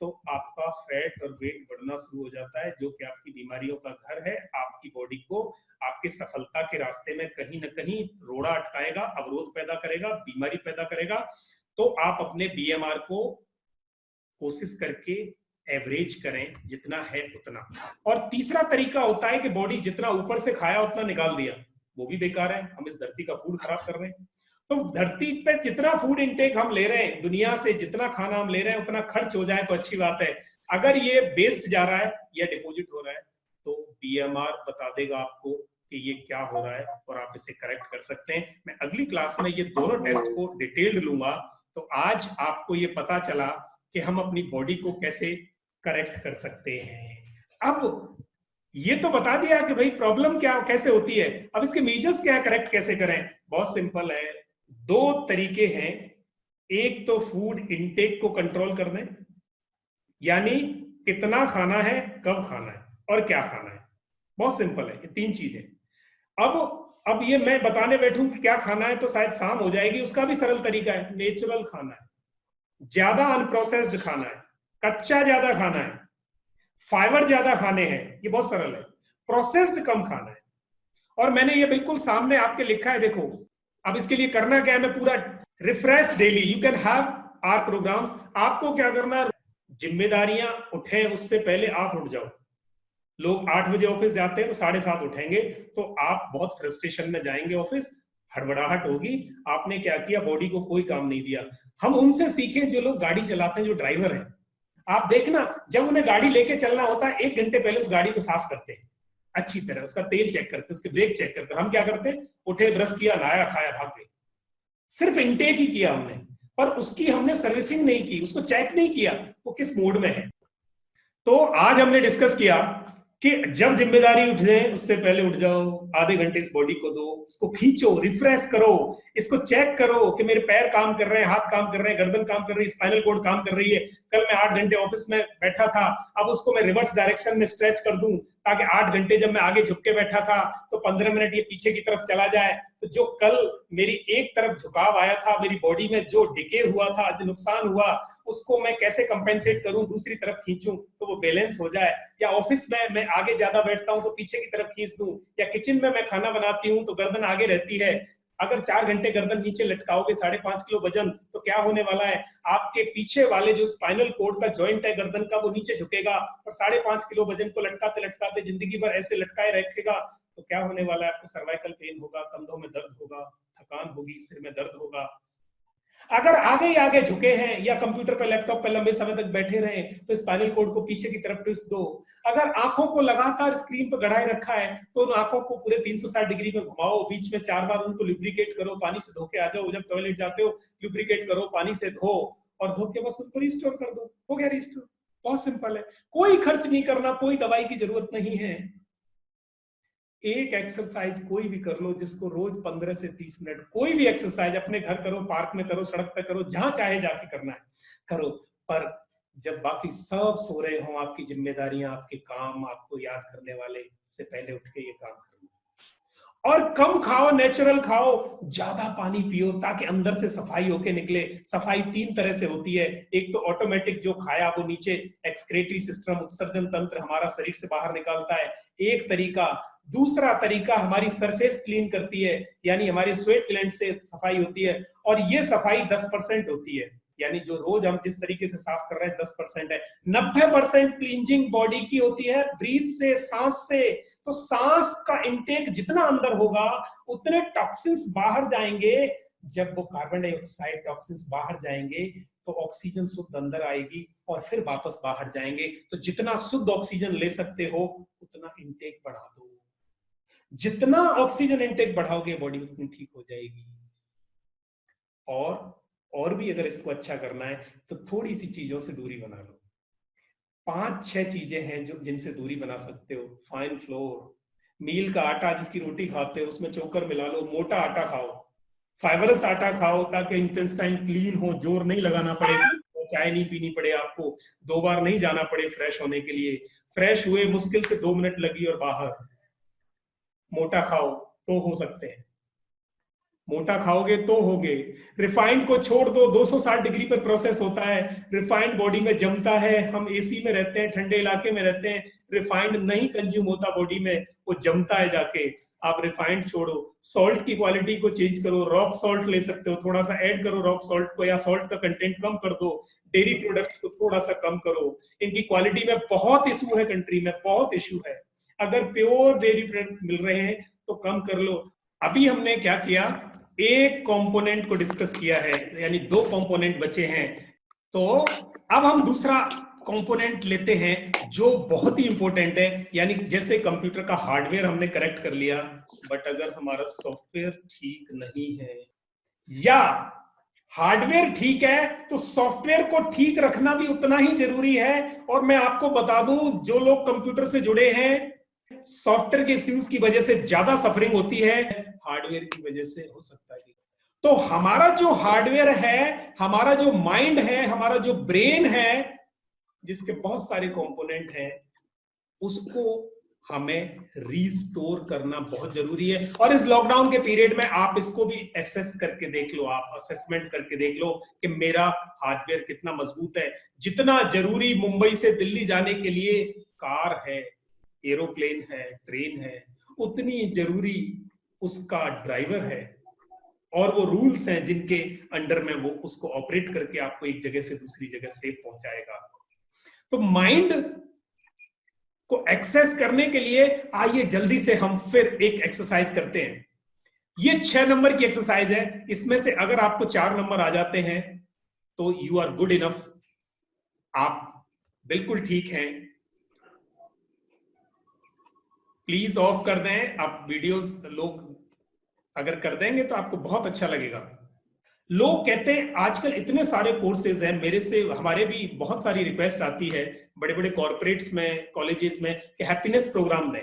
तो आपका फैट और वेट बढ़ना शुरू हो जाता है, जो कि आपकी बीमारियों का घर है। आपकी बॉडी को आपके सफलता के रास्ते में कहीं ना कहीं रोड़ा अटकाएगा, अवरोध पैदा करेगा, बीमारी पैदा करेगा। तो आप अपने बीएमआर को कोशिश करके एवरेज करें, जितना है उतना। और तीसरा तरीका होता है कि बॉडी जितना ऊपर से खाया उतना निकाल दिया, वो भी बेकार है। हम इस धरती का फूड खराब कर रहे हैं। तो धरती पे जितना फूड इनटेक हम ले रहे हैं, दुनिया से जितना खाना हम ले रहे हैं, उतना खर्च हो जाए तो अच्छी बात है। अगर ये वेस्ट जा रहा है या डिपॉजिट हो रहा है, तो बीएमआर बता देगा आपको कि ये क्या हो रहा है और आप इसे करेक्ट कर सकते हैं। मैं अगली क्लास में ये दोनों टेस्ट को डिटेल्ड लूंगा। तो आज आपको ये पता चला कि हम अपनी बॉडी को कैसे करेक्ट कर सकते हैं। अब ये तो बता दिया कि भाई प्रॉब्लम क्या कैसे होती है, अब इसके मेजर्स क्या, करेक्ट कैसे करें। बहुत सिंपल है, दो तरीके हैं। एक तो फूड इनटेक को कंट्रोल करने, यानी कितना खाना है, कब खाना है और क्या खाना है। बहुत सिंपल है, ये तीन चीजें। अब ये मैं बताने बैठूं कि क्या खाना है तो शायद शाम हो जाएगी। उसका भी सरल तरीका है, नेचुरल खाना है, ज्यादा अनप्रोसेस्ड खाना है, कच्चा ज्यादा खाना है, फाइबर ज्यादा खाने हैं। ये बहुत सरल है। प्रोसेस्ड कम खाना है। और मैंने ये बिल्कुल सामने आपके लिखा है, देखो। अब इसके लिए करना क्या है, मैं पूरा refresh daily, you can have our programs. आपको क्या करना है, जिम्मेदारियां उठे उससे पहले आप उठ जाओ। लोग 8 बजे ऑफिस जाते हैं तो 7:30 उठेंगे, तो आप बहुत फ्रस्ट्रेशन में जाएंगे ऑफिस, हड़बड़ाहट होगी। आपने क्या किया, बॉडी को कोई काम नहीं दिया। हम उनसे सीखें जो लोग गाड़ी चलाते हैं, जो ड्राइवर हैं। आप देखना, जब उन्हें गाड़ी लेके चलना होता है, 1 घंटे पहले उस गाड़ी को साफ करते हैं अच्छी तरह, उसका तेल चेक करते हैं, उसके ब्रेक चेक करते हैं। हम क्या करते हैं, उठे, ब्रश किया, नहाया, खाया, भाग गए। सिर्फ इनटेक ही किया हमने, पर उसकी हमने सर्विसिंग नहीं की, उसको चेक नहीं किया वो किस मोड में है। तो आज हमने डिस्कस किया कि जब जिम्मेदारी उठ जाए उससे पहले उठ जाओ, आधे घंटे इस बॉडी को दो, इसको खींचो, रिफ्रेश करो, इसको चेक करो कि मेरे पैर काम कर रहे हैं, हाथ काम कर रहे हैं, गर्दन काम कर रही है, स्पाइनल कॉर्ड काम कर रही है। कल मैं 8 घंटे ऑफिस में बैठा था, अब उसको मैं रिवर्स डायरेक्शन में स्ट्रेच कर दूं, ताकि 8 घंटे जब मैं आगे झुक के बैठा था तो 15 मिनट ये पीछे की तरफ चला जाए। तो जो कल मेरी एक तरफ झुकाव आया था, मेरी बॉडी में जो डिके हुआ था, जो नुकसान हुआ, उसको मैं कैसे कंपेंसेट करूं, दूसरी तरफ खींचूं तो वो बैलेंस हो जाए। या ऑफिस में मैं आगे ज्यादा बैठता हूं तो पीछे की तरफ खींच दूं, या किचन में मैं खाना बनाती हूं तो गर्दन आगे रहती है। अगर 4 घंटे गर्दन नीचे लटकाओगे 5.5 किलो वजन, तो क्या होने वाला है, आपके पीछे वाले जो स्पाइनल कोड का जॉइंट है गर्दन का, वो नीचे झुकेगा और 5.5 किलो वजन को लटकाते लटकाते जिंदगी भर ऐसे लटकाए रखेगा। तो क्या होने वाला है, आपको सर्वाइकल पेन होगा, कंधों में दर्द होगा, थकान होगी, सिर में दर्द होगा। अगर आगे ही आगे झुके हैं या कंप्यूटर पर, लैपटॉप पर लंबे समय तक बैठे रहे, तो स्पाइनल कोड को पीछे की तरफ ट्विस्ट दो। अगर आंखों को लगातार स्क्रीन पर गड़ाए रखा है, तो उन आंखों को पूरे 360 डिग्री में घुमाओ, बीच में 4 बार उनको लुब्रिकेट करो, पानी से धो के आ जाओ। जब टॉयलेट जाते हो लुब्रिकेट करो, पानी से धो, और धो के बस उनको रिस्टोर कर दो, हो गया रिस्टोर। बहुत सिंपल है, कोई खर्च नहीं करना, कोई दवाई की जरूरत नहीं है। एक एक्सरसाइज कोई भी कर लो, जिसको रोज 15 से 30 मिनट, कोई भी एक्सरसाइज अपने घर करो, पार्क में करो, सड़क पे करो, जहां चाहे जाके करना है करो। पर जब बाकी सब सो रहे हो, आपकी जिम्मेदारियां, आपके काम, आपको याद करने वाले, से पहले उठ के ये काम करो। और कम खाओ, नेचुरल खाओ, ज्यादा पानी पियो, ताकि अंदर से सफाई होके निकले। सफाई 3 तरह से होती है। एक तो ऑटोमेटिक, जो खाया वो नीचे एक्सक्रेटरी सिस्टम, उत्सर्जन तंत्र हमारा शरीर से बाहर निकालता है, एक तरीका। दूसरा तरीका हमारी सरफेस क्लीन करती है, यानी हमारे स्वेट ग्लैंड से सफाई होती है, और ये सफाई 10% होती है। यानी जो रोज हम जिस तरीके से साफ कर रहे हैं 10% है। 90% क्लींजिंग बॉडी की होती है, ब्रीथ से, सांस से। तो सांस का इंटेक जितना अंदर होगा, उतने टॉक्सिन्स बाहर जाएंगे। जब वो कार्बन डाइऑक्साइड टॉक्सिन्स बाहर जाएंगे, तो ऑक्सीजन शुद्ध अंदर आएगी और फिर वापस बाहर जाएंगे। तो जितना शुद्ध ऑक्सीजन ले सकते हो, उतना इंटेक बढ़ा दो। जितना ऑक्सीजन इंटेक बढ़ाओगे, बॉडी उतनी ठीक हो जाएगी। और भी अगर इसको अच्छा करना है, तो थोड़ी सी चीजों से दूरी बना लो। 5-6 चीजें हैं जो जिनसे दूरी बना सकते हो। फाइन फ्लोर, मील का आटा, जिसकी रोटी खाते हो उसमें चोकर मिला लो, मोटा आटा खाओ, फाइबरस आटा खाओ, ताकि इंटेस्टाइन क्लीन हो, जोर नहीं लगाना पड़े, चाय नहीं पीनी पड़े आपको, 2 बार नहीं जाना पड़े फ्रेश होने के लिए। फ्रेश हुए मुश्किल से 2 मिनट लगी और बाहर। मोटा खाओ तो हो सकते हैं। मोटा खाओगे तो होगे। रिफाइंड को छोड़ दो, 260 डिग्री पर प्रोसेस होता है, रिफाइंड बॉडी में जमता है, हम एसी में रहते हैं, ठंडे इलाके में रहते हैं, रिफाइंड नहीं कंज्यूम होता बॉडी में, वो जमता है जाके। आप रिफाइंड छोड़ो, सॉल्ट की क्वालिटी को चेंज करो, रॉक सॉल्ट ले सकते हो, थोड़ा सा ऐड करो रॉक सॉल्ट को, या सॉल्ट का कंटेंट कम कर दो, डेयरी प्रोडक्ट्स को थोड़ा सा कम करो। इनकी क्वालिटी में बहुत इशू है, कंट्री में बहुत इशू है। अगर प्योर डेयरी प्रोडक्ट मिल रहे हैं तो कम कर लो। अभी हमने क्या किया, एक कंपोनेंट को डिस्कस किया है, यानी दो कंपोनेंट बचे हैं। तो अब हम दूसरा कंपोनेंट लेते हैं जो बहुत ही इंपॉर्टेंट है, यानी जैसे कंप्यूटर का हार्डवेयर हमने करेक्ट कर लिया, बट अगर हमारा सॉफ्टवेयर ठीक नहीं है, या हार्डवेयर ठीक है तो सॉफ्टवेयर को ठीक रखना भी उतना ही जरूरी है। और मैं आपको बता दूं, जो लोग कंप्यूटर से जुड़े हैं, सॉफ्टवेयर के इश्यूज की वजह से ज्यादा सफरिंग होती है, हार्डवेयर की वजह से हो सकता है। तो हमारा जो हार्डवेयर है, हमारा जो माइंड है, हमारा जो ब्रेन है, जिसके बहुत सारे कंपोनेंट हैं, उसको हमें रीस्टोर करना बहुत जरूरी है। और इस लॉकडाउन के पीरियड में आप इसको भी एसेस करके देख लो, आप असेसमेंट करके देख लो कि मेरा हार्डवेयर कितना मजबूत है। जितना जरूरी मुंबई से दिल्ली जाने के लिए कार है, एरोप्लेन है, ट्रेन है, उतनी जरूरी उसका ड्राइवर है, और वो रूल्स हैं जिनके अंडर में वो उसको ऑपरेट करके आपको एक जगह से दूसरी जगह सेफ पहुंचाएगा। तो माइंड को एक्सेस करने के लिए आइए जल्दी से हम फिर एक एक्सरसाइज करते हैं। ये 6 नंबर की एक्सरसाइज है, इसमें से अगर आपको 4 नंबर आ जाते हैं तो यू आर गुड इनफ, आप बिल्कुल ठीक हैं। प्लीज ऑफ कर दें आप वीडियोस, लोग अगर कर देंगे तो आपको बहुत अच्छा लगेगा। लोग कहते हैं आजकल इतने सारे कोर्सेज हैं, मेरे से हमारे भी बहुत सारी रिक्वेस्ट आती है बड़े बड़े कॉर्पोरेट्स में, कॉलेजेस में, कि हैप्पीनेस प्रोग्राम दें,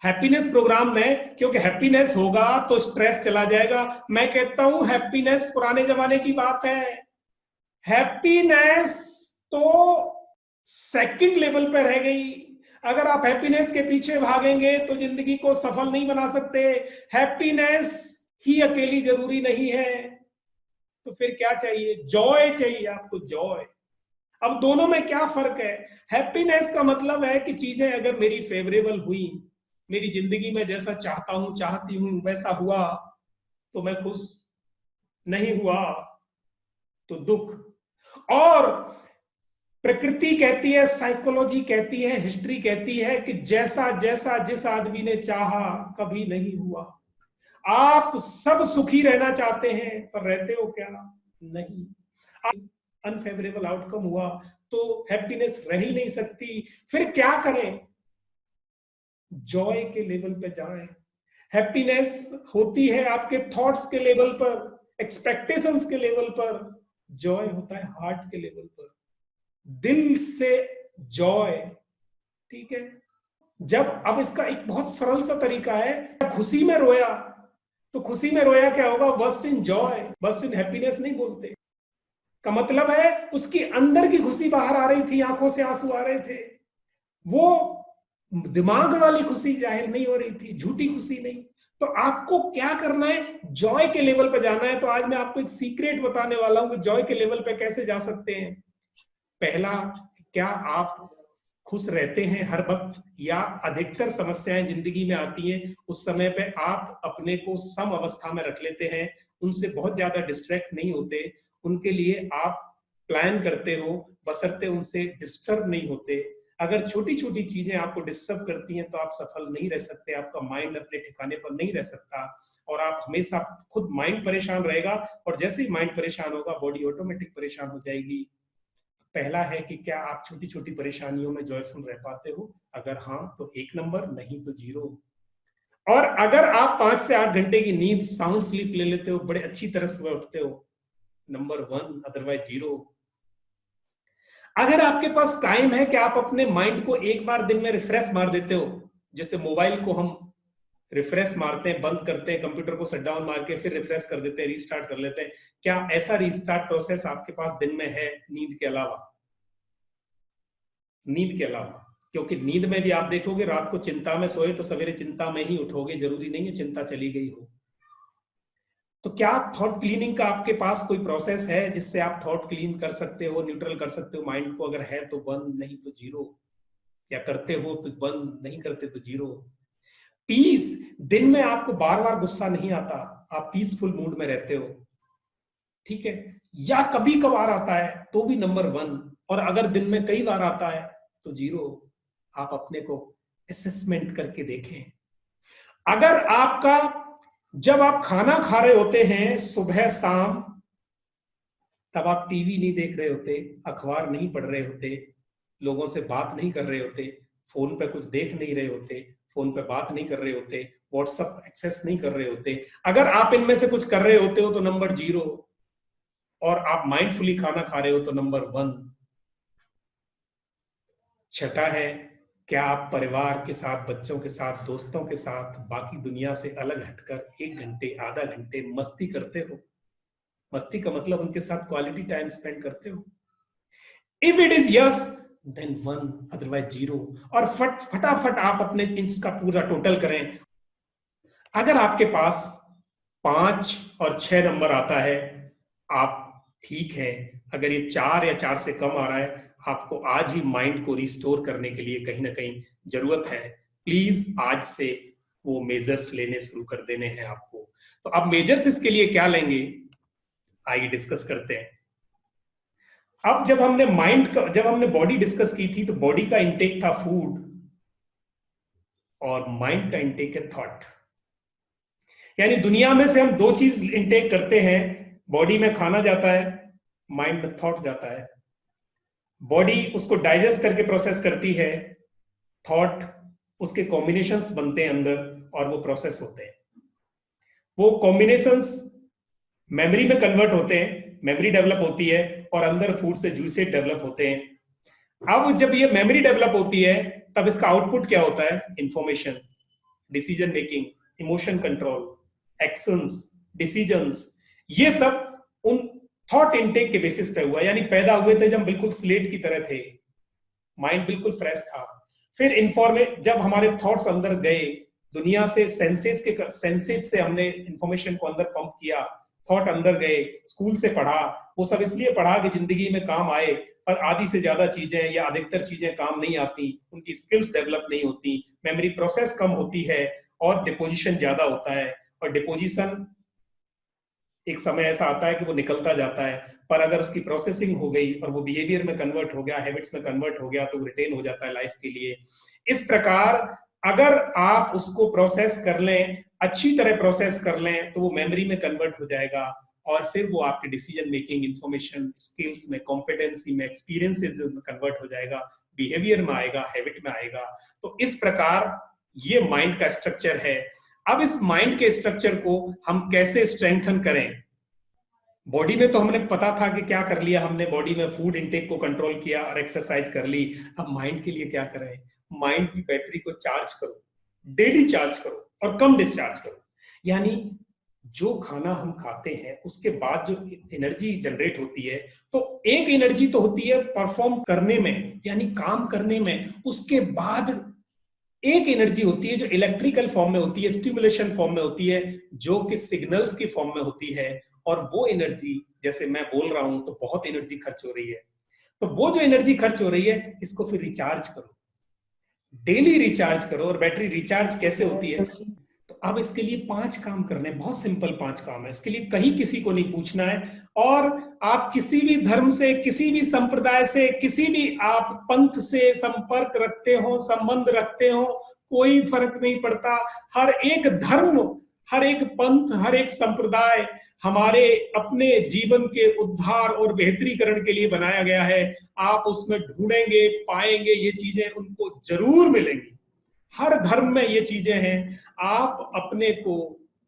हैप्पीनेस प्रोग्राम दें, क्योंकि हैप्पीनेस होगा तो स्ट्रेस चला जाएगा। मैं कहता हूं हैप्पीनेस पुराने जमाने की बात है। हैप्पीनेस तो सेकंड लेवल पर रह गई। अगर आप हैप्पीनेस के पीछे भागेंगे तो जिंदगी को सफल नहीं बना सकते। हैप्पीनेस ही अकेली जरूरी नहीं है, तो फिर क्या चाहिए? जॉय चाहिए आपको, जॉय। अब दोनों में क्या फर्क है? हैप्पीनेस का मतलब है कि चीजें अगर मेरी फेवरेबल हुई, मेरी जिंदगी में जैसा चाहता हूं, चाहती हूं वैसा हुआ तो मैं खुश, नहीं हुआ तो दुख। और प्रकृति कहती है, साइकोलॉजी कहती है, हिस्ट्री कहती है कि जैसा जैसा जिस आदमी ने चाहा कभी नहीं हुआ। आप सब सुखी रहना चाहते हैं पर रहते हो क्या? नहीं। अनफेवरेबल आउटकम हुआ तो हैप्पीनेस रह ही नहीं सकती। फिर क्या करें? जॉय के लेवल पे जाएं। हैप्पीनेस होती है आपके थॉट्स के लेवल पर, एक्सपेक्टेशंस के लेवल पर। जॉय होता है हार्ट के लेवल पर, दिल से जॉय। ठीक है? जब, अब इसका एक बहुत सरल सा तरीका है, खुशी में रोया तो खुशी में रोया क्या होगा? Burst in joy, burst in happiness नहीं बोलते। का मतलब है उसकी अंदर की खुशी बाहर आ रही थी, आंखों से आंसू आ रहे थे, वो दिमाग वाली खुशी जाहिर नहीं हो रही थी, झूठी खुशी नहीं। तो आपको क्या करना है? जॉय के लेवल पे जाना है। तो आज मैं आपको एक सीक्रेट बताने वाला हूं कि जॉय के लेवल पे कैसे जा सकते हैं। पहला, क्या आप खुश रहते हैं हर वक्त, या अधिकतर समस्याएं जिंदगी में आती हैं उस समय पे आप अपने को सम अवस्था में रख लेते हैं, उनसे बहुत ज्यादा डिस्ट्रैक्ट नहीं होते, उनके लिए आप प्लान करते हो बशर्ते उनसे डिस्टर्ब नहीं होते। अगर छोटी छोटी चीजें आपको डिस्टर्ब करती हैं तो आप सफल नहीं रह सकते, आपका माइंड अपने ठिकाने पर नहीं रह सकता, और आप हमेशा, खुद माइंड परेशान रहेगा, और जैसे ही माइंड परेशान होगा बॉडी ऑटोमेटिक परेशान हो जाएगी। पहला है कि क्या आप छोटी छोटी परेशानियों में जॉयफुल रह पाते हो? अगर हाँ तो 1 नंबर, नहीं तो 0। और अगर आप 5 से 8 घंटे की नींद, साउंड स्लीप ले लेते हो, बड़े अच्छी तरह सुबह उठते हो, नंबर 1, अदरवाइज 0। अगर आपके पास टाइम है कि आप अपने माइंड को एक बार दिन में रिफ्रेश मार देते हो, जैसे मोबाइल को हम रिफ्रेश मारते हैं, बंद करते हैं, कंप्यूटर को शट डाउन मार के फिर रिफ्रेश कर देते हैं, रीस्टार्ट कर लेते हैं, क्या ऐसा रीस्टार्ट प्रोसेस आपके पास दिन में है नींद के अलावा? नींद के अलावा, क्योंकि नींद में भी आप देखोगे रात को चिंता में सोए तो सवेरे चिंता में ही उठोगे, जरूरी नहीं है चिंता चली गई हो। तो क्या थॉट क्लीनिंग का आपके पास कोई प्रोसेस है जिससे आप थॉट क्लीन कर सकते हो, न्यूट्रल कर सकते हो माइंड को? अगर है तो 1, नहीं तो 0। या करते हो तो 1, नहीं करते तो 0। पीस, दिन में आपको बार बार गुस्सा नहीं आता, आप पीसफुल मूड में रहते हो, ठीक है? या कभी कभार आता है तो भी नंबर 1, और अगर दिन में कई बार आता है तो 0। आप अपने को असेसमेंट करके देखें। अगर आपका, जब आप खाना खा रहे होते हैं सुबह शाम, तब आप टीवी नहीं देख रहे होते, अखबार नहीं पढ़ रहे होते, लोगों से बात नहीं कर रहे होते, फोन पे कुछ देख नहीं रहे होते, फोन पे बात नहीं कर रहे होते, व्हाट्सएप एक्सेस नहीं कर रहे होते। अगर आप इनमें से कुछ कर रहे होते हो तो नंबर 0, और आप माइंडफुली खाना खा रहे हो तो नंबर 1। छठा है, क्या आप परिवार के साथ, बच्चों के साथ, दोस्तों के साथ, बाकी दुनिया से अलग हटकर 1 घंटे, आधा घंटे मस्ती करते हो? मस्ती का मतलब उनके साथ क्वालिटी टाइम स्पेंड करते हो? If it is yes, then 1, otherwise 0। और फटाफट आप अपने इंच का पूरा टोटल करें। अगर आपके पास 5 और 6 नंबर आता है, आप ठीक है। अगर ये 4 या 4 से कम आ रहा है, आपको आज ही माइंड को रिस्टोर करने के लिए कहीं ना कहीं जरूरत है। प्लीज आज से वो मेजर्स लेने शुरू कर देने हैं आपको। तो अब मेजर्स इसके लिए क्या लेंगे, आइए डिस्कस करते हैं। अब जब हमने जब हमने बॉडी डिस्कस की थी, तो बॉडी का इंटेक था फूड, और माइंड का इंटेक है थॉट। यानी दुनिया में से हम 2 चीज इंटेक करते हैं, बॉडी में खाना जाता है, माइंड में थॉट जाता है। बॉडी उसको डाइजेस्ट करके प्रोसेस करती है, थॉट उसके कॉम्बिनेशंस बनते हैं अंदर और वो प्रोसेस होते हैं। वो कॉम्बिनेशंस मेमोरी में कन्वर्ट होते हैं, मेमोरी डेवलप होती है, और अंदर फूड से जूसेज डेवलप होते हैं। अब जब ये मेमोरी डेवलप होती है, तब इसका आउटपुट क्या होता है? Information, decision making, emotion control, actions, decisions. ये सब उन थॉट इनटेक के बेसिस पे हुआ। यानी पैदा हुए थे जब बिल्कुल स्लेट की तरह थे, माइंड बिल्कुल फ्रेश था। फिर जब हमारे थॉट्स अंदर गए, दुनिया से सेंसेस से हमने इंफॉर्मेशन को अंदर पंप किया, थॉट अंदर गए, स्कूल से पढ़ा, वो सब इसलिए पढ़ा कि जिंदगी में काम आए, पर आधी से ज्यादा चीजें या अधिकतर चीजें काम नहीं आती, उनकी स्किल्स डेवलप नहीं होती, मेमोरी प्रोसेस कम होती है, और डिपोजिशन ज्यादा होता है। और डिपोजिशन एक समय ऐसा आता है कि वो निकलता जाता है, पर अगर उसकी प्रोसेसिंग हो गई और वो बिहेवियर में कन्वर्ट हो गया, हैबिट्स में कन्वर्ट हो गया, तो वो रिटेन हो जाता है लाइफ के लिए। इस प्रकार अगर आप उसको प्रोसेस कर लें, अच्छी तरह प्रोसेस कर लें, तो वो मेमोरी में कन्वर्ट हो जाएगा, और फिर वो आपके डिसीजन मेकिंग, इंफॉर्मेशन, स्किल्स में, कॉम्पिटेंसी में, एक्सपीरियंसेस में कन्वर्ट हो जाएगा, बिहेवियर में आएगा, हैबिट में आएगा। तो इस प्रकार ये माइंड का स्ट्रक्चर है। अब इस माइंड के स्ट्रक्चर को हम कैसे स्ट्रेंथन करें? बॉडी में तो हमने पता था कि क्या कर लिया हमने, बॉडी में फूड इनटेक को कंट्रोल किया और एक्सरसाइज कर ली। अब माइंड के लिए क्या करें? माइंड की बैटरी को चार्ज करो, डेली चार्ज करो और कम डिस्चार्ज करो। यानी जो खाना हम खाते हैं उसके बाद जो एनर्जी जनरेट होती है, तो एक एनर्जी तो होती है परफॉर्म करने में, यानी काम करने में। उसके बाद एक एनर्जी होती है जो इलेक्ट्रिकल फॉर्म में होती है, स्टिमुलेशन फॉर्म में होती है, जो कि सिग्नल्स की फॉर्म में होती है। और वो एनर्जी, जैसे मैं बोल रहा हूं तो बहुत एनर्जी खर्च हो रही है, तो वो जो एनर्जी खर्च हो रही है, इसको फिर रिचार्ज करो, डेली रिचार्ज करो। और बैटरी रिचार्ज कैसे होती है? तो अब इसके लिए 5 काम करने, बहुत सिंपल 5 काम है। इसके लिए कहीं किसी को नहीं पूछना है, और आप किसी भी धर्म से, किसी भी संप्रदाय से, किसी भी आप पंथ से संपर्क रखते हो, संबंध रखते हो, कोई फर्क नहीं पड़ता। हर एक धर्म, हर एक पंथ, हर एक संप्रदाय हमारे अपने जीवन के उद्धार और बेहतरीकरण के लिए बनाया गया है। आप उसमें ढूंढेंगे, पाएंगे, ये चीजें उनको जरूर मिलेंगी। हर धर्म में ये चीजें हैं। आप अपने को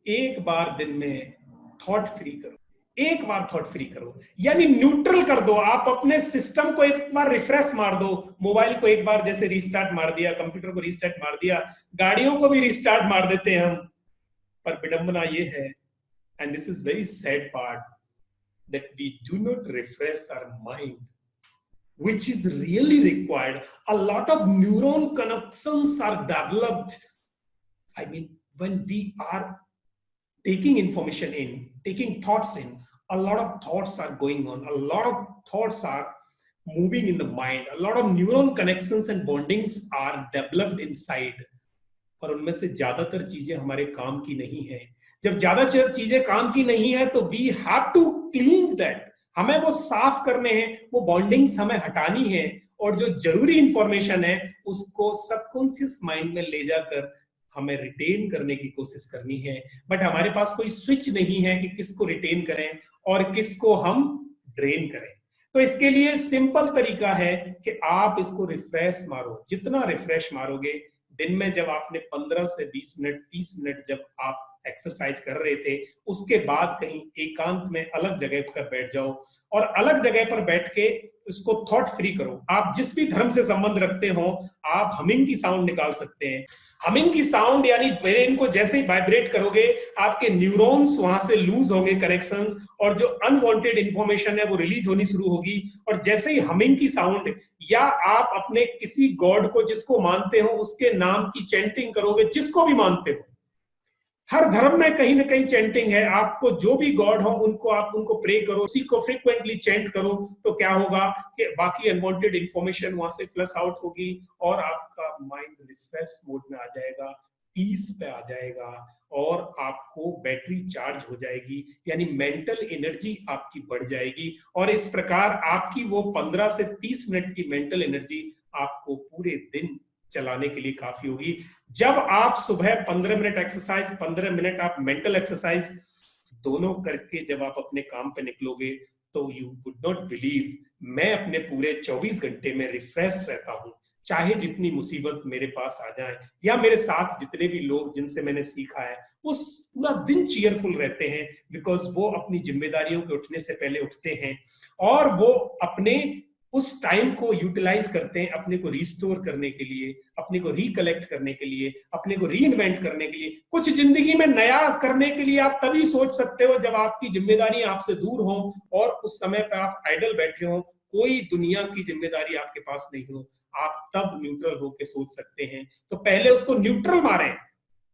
एक बार दिन में थॉट फ्री करो, एक बार थॉट फ्री करो, यानी न्यूट्रल कर दो। आप अपने सिस्टम को एक बार रिफ्रेश मार दो। मोबाइल को एक बार जैसे रिस्टार्ट मार दिया, कंप्यूटर को रिस्टार्ट मार दिया, गाड़ियों को भी रिस्टार्ट मार देते हैं हम। पर विडंबना ये है, and this is very sad part, that we do not refresh our mind, which is really required. A lot of neuron connections are developed. I mean, when we are taking information in, taking thoughts in. A lot of thoughts are going on. A lot of thoughts are moving in the mind. A lot of neuron connections and bondings are developed inside. और उनमें से ज्यादातर चीजें हमारे काम की नहीं है. जब ज्यादा चीजें काम की नहीं है तो we have to cleanse that. हमें वो साफ करने हैं, वो बॉन्डिंग्स हमें हटानी है, और जो जरूरी इंफॉर्मेशन है उसको सबकॉन्शियस माइंड में ले जाकर हमें रिटेन करने की कोशिश करनी है. बट हमारे पास कोई स्विच नहीं है कि किसको रिटेन करें और किसको हम ड्रेन करें. तो इसके लिए सिंपल तरीका है कि आप इसको रिफ्रेश मारो. जितना रिफ्रेश मारोगे, दिन में जब आपने 15 से 20 मिनट 30 मिनट जब आप एक्सरसाइज कर रहे थे, उसके बाद कहीं एकांत में अलग जगह पर बैठ जाओ और अलग जगह पर बैठ के उसको थॉट फ्री करो. आप जिस भी धर्म से संबंध रखते हो, आप हमिंग की साउंड निकाल सकते हैं. हमिंग की साउंड यानी ब्रेन को जैसे ही वाइब्रेट करोगे, आपके न्यूरॉन्स वहां से लूज होंगे कनेक्शंस, और जो अनवांटेड इंफॉर्मेशन है वो रिलीज होनी शुरू होगी. और जैसे ही हमिंग की साउंड, या आप अपने किसी गॉड को जिसको मानते हो उसके नाम की चैंटिंग करोगे, जिसको भी मानते हो, हर धर्म में कहीं ना कहीं चैंटिंग है. आपको जो भी गॉड हो उनको प्रे करो, उसी को फ्रीक्वेंटली चैंट करो. तो क्या होगा कि बाकी अनवांटेड इंफॉर्मेशन वहां से फ्लश आउट होगी और आपका माइंड रिफ्रेश मोड में आ जाएगा, पीस पे आ जाएगा, और आपको बैटरी चार्ज हो जाएगी, यानी मेंटल एनर्जी आपकी बढ़ जाएगी. और इस प्रकार आपकी वो 15 से 30 मिनट की मेंटल एनर्जी आपको पूरे दिन चलाने के लिए काफी होगी. जब आप सुबह 15 मिनट एक्सरसाइज, 15 मिनट आप मेंटल एक्सरसाइज दोनों करके जब आप अपने काम पे निकलोगे, तो यू वुड नॉट बिलीव, मैं अपने पूरे 24 घंटे में रिफ्रेश रहता हूं. चाहे जितनी मुसीबत मेरे पास आ जाए, या मेरे साथ जितने भी लोग जिनसे मैंने सीखा है, वो पूरा दिन चीयरफुल रहते हैं, बिकॉज वो अपनी जिम्मेदारियों के उठने से पहले उठते हैं और वो अपने उस टाइम को यूटिलाइज करते हैं अपने को रिस्टोर करने के लिए, अपने को रिकलेक्ट करने के लिए, अपने को रीइन्वेंट करने के लिए. कुछ जिंदगी में नया करने के लिए आप तभी सोच सकते हो जब आपकी जिम्मेदारी आपसे दूर हो और उस समय पर आप आइडल बैठे हो, कोई दुनिया की जिम्मेदारी आपके पास नहीं हो. आप तब न्यूट्रल होकर सोच सकते हैं. तो पहले उसको न्यूट्रल मारें,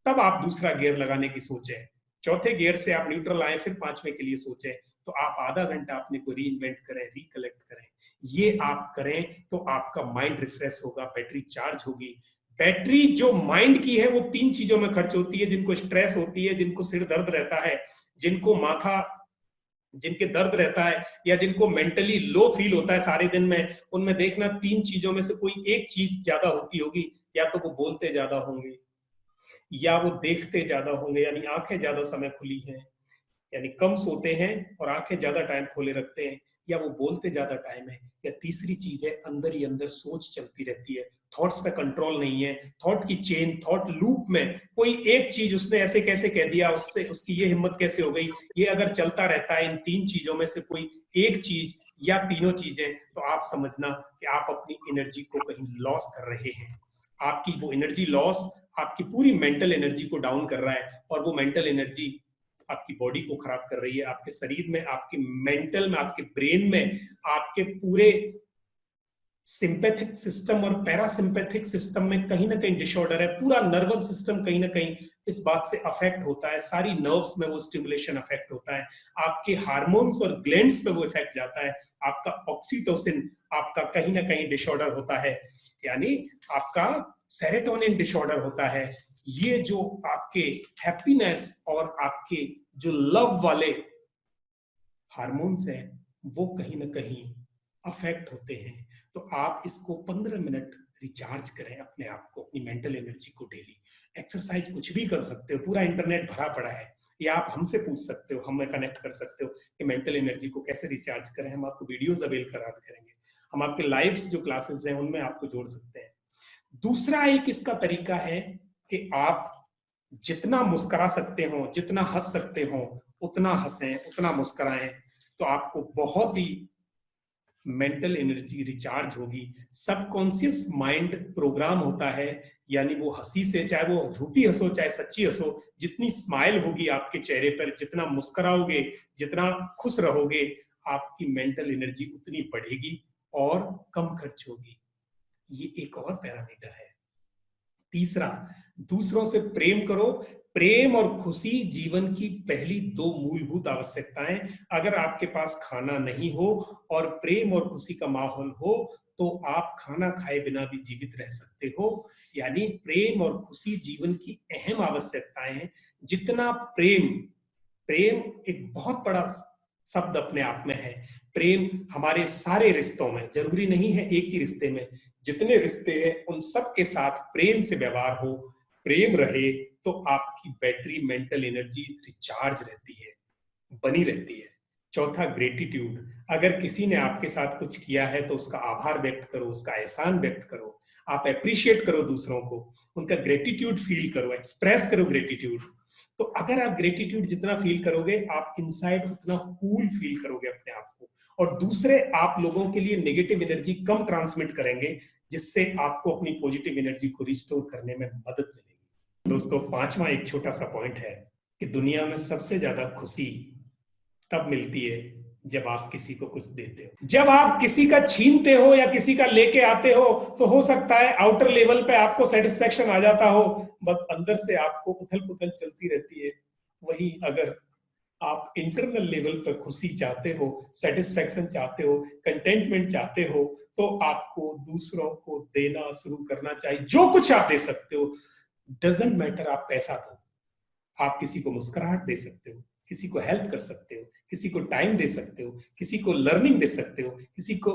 तब आप दूसरा गियर लगाने की सोचें. चौथे गियर से आप न्यूट्रल आए, फिर पांचवें के लिए सोचें. तो आप आधा घंटा अपने को रीइन्वेंट करें, रिकलेक्ट करें. ये आप करें तो आपका माइंड रिफ्रेश होगा, बैटरी चार्ज होगी. बैटरी जो माइंड की है वो 3 चीजों में खर्च होती है. जिनको स्ट्रेस होती है, जिनको सिर दर्द रहता है, जिनको जिनके दर्द रहता है, या जिनको मेंटली लो फील होता है सारे दिन में, उनमें देखना 3 चीजों में से कोई एक चीज ज्यादा होती होगी. या तो वो बोलते ज्यादा होंगे, या वो देखते ज्यादा होंगे, यानी आंखें ज्यादा समय खुली हैं, यानी कम सोते हैं और आंखें ज्यादा टाइम खोले रखते हैं, या वो बोलते ज्यादा टाइम है, या तीसरी चीज है अंदर ही अंदर सोच चलती रहती है, थॉट्स पे कंट्रोल नहीं है. थॉट की चेन, थॉट लूप में कोई एक चीज उसने ऐसे कैसे कह दिया, उससे उसकी ये हिम्मत कैसे हो गई, ये अगर चलता रहता है इन 3 चीजों में से कोई एक चीज या तीनों चीजें, तो आप समझना कि आप अपनी एनर्जी को कहीं लॉस कर रहे हैं. आपकी वो एनर्जी लॉस आपकी पूरी मेंटल एनर्जी को डाउन कर रहा है, और वो मेंटल एनर्जी आपकी बॉडी को खराब कर रही है, आपके शरीर में, आपके मेंटल में, आपके ब्रेन में, आपके पूरे सिंपैथिक सिस्टम और पैरासिंपैथिक सिस्टम में कहीं ना कहीं डिसऑर्डर है. पूरा नर्वस सिस्टम कहीं ना कहीं इस बात से अफेक्ट होता है. सारी नर्व्स में वो स्टिमुलेशन अफेक्ट होता है. आपके हार्मोन्स और ग्लैंड्स पे वो इफेक्ट जाता है. आपका ऑक्सीटोसिन आपका कहीं ना कहीं डिसऑर्डर होता है, यानी आपका सेरोटोनिन डिसऑर्डर होता है. ये जो आपके हैप्पीनेस और आपके जो लव वाले हार्मोन्स हैं, वो कहीं ना कहीं अफेक्ट होते हैं. तो आप इसको 15 मिनट रिचार्ज करें अपने आप को, अपनी मेंटल एनर्जी को. डेली एक्सरसाइज कुछ भी कर सकते हो, पूरा इंटरनेट भरा पड़ा है, या आप हमसे पूछ सकते हो, हमें कनेक्ट कर सकते हो कि मेंटल एनर्जी को कैसे रिचार्ज करें. हम आपको वीडियोस अवेल करा करेंगे, हम आपके लाइव जो क्लासेस हैं उनमें आपको जोड़ सकते हैं. दूसरा एक इसका तरीका है कि आप जितना मुस्कुरा सकते हो, जितना हंस सकते हो, उतना हंसें, उतना मुस्कुराएं. तो आपको बहुत ही मेंटल एनर्जी रिचार्ज होगी. सबकॉन्शियस माइंड प्रोग्राम होता है, यानी वो हंसी से, चाहे वो झूठी हंसो चाहे सच्ची हंसो, जितनी स्माइल होगी आपके चेहरे पर, जितना मुस्कुराओगे, जितना खुश रहोगे, आपकी मेंटल एनर्जी उतनी बढ़ेगी और कम खर्च होगी. ये एक और पैरामीटर है. तीसरा, दूसरों से प्रेम करो। प्रेम और खुशी जीवन की पहली दो मूलभूत आवश्यकताएं। अगर आपके पास खाना नहीं हो और प्रेम और खुशी का माहौल हो तो आप खाना खाए बिना भी जीवित रह सकते हो। यानी प्रेम और खुशी जीवन की अहम आवश्यकताएं हैं। जितना प्रेम, प्रेम एक बहुत बड़ा शब्द अपने आप में है। प्रेम हमारे सारे रिश्तों में, जरूरी नहीं है एक ही रिश्ते में, जितने रिश्ते हैं उन सब के साथ प्रेम से व्यवहार हो, प्रेम रहे तो आपकी बैटरी, मेंटल एनर्जी रिचार्ज रहती है, बनी रहती है। चौथा, ग्रेटिट्यूड। अगर किसी ने आपके साथ कुछ किया है तो उसका आभार व्यक्त करो, उसका एहसान व्यक्त करो, आप अप्रिशिएट करो दूसरों को, उनका ग्रेटिट्यूड फील करो, एक्सप्रेस करो ग्रेटिट्यूड। तो अगर आप ग्रेटिट्यूड जितना फील करोगे, आप इनसाइड उतना कूल फील करोगे अपने आप को, और दूसरे आप लोगों के लिए नेगेटिव एनर्जी कम ट्रांसमिट करेंगे, जिससे आपको अपनी पॉजिटिव एनर्जी को रिस्टोर करने में मदद मिलेगी। दोस्तों, पांचवा एक छोटा सा पॉइंट है कि दुनिया में सबसे ज्यादा खुशी तब मिलती है जब आप किसी को कुछ देते हो। जब आप किसी का छीनते हो या किसी का लेके आते हो तो हो सकता है आउटर लेवल पे आपको सेटिस्फेक्शन आ जाता हो, बट अंदर से आपको उथल पुथल चलती रहती है। वही अगर आप इंटरनल लेवल पर खुशी चाहते हो, सेटिस्फेक्शन चाहते हो, कंटेंटमेंट चाहते हो, तो आपको दूसरों को देना शुरू करना चाहिए। जो कुछ आप दे सकते हो, डजंट मैटर आप पैसा दो, आप किसी को मुस्कुराहट दे सकते हो, किसी को हेल्प कर सकते हो, किसी को टाइम दे सकते हो, किसी को लर्निंग दे सकते हो, किसी को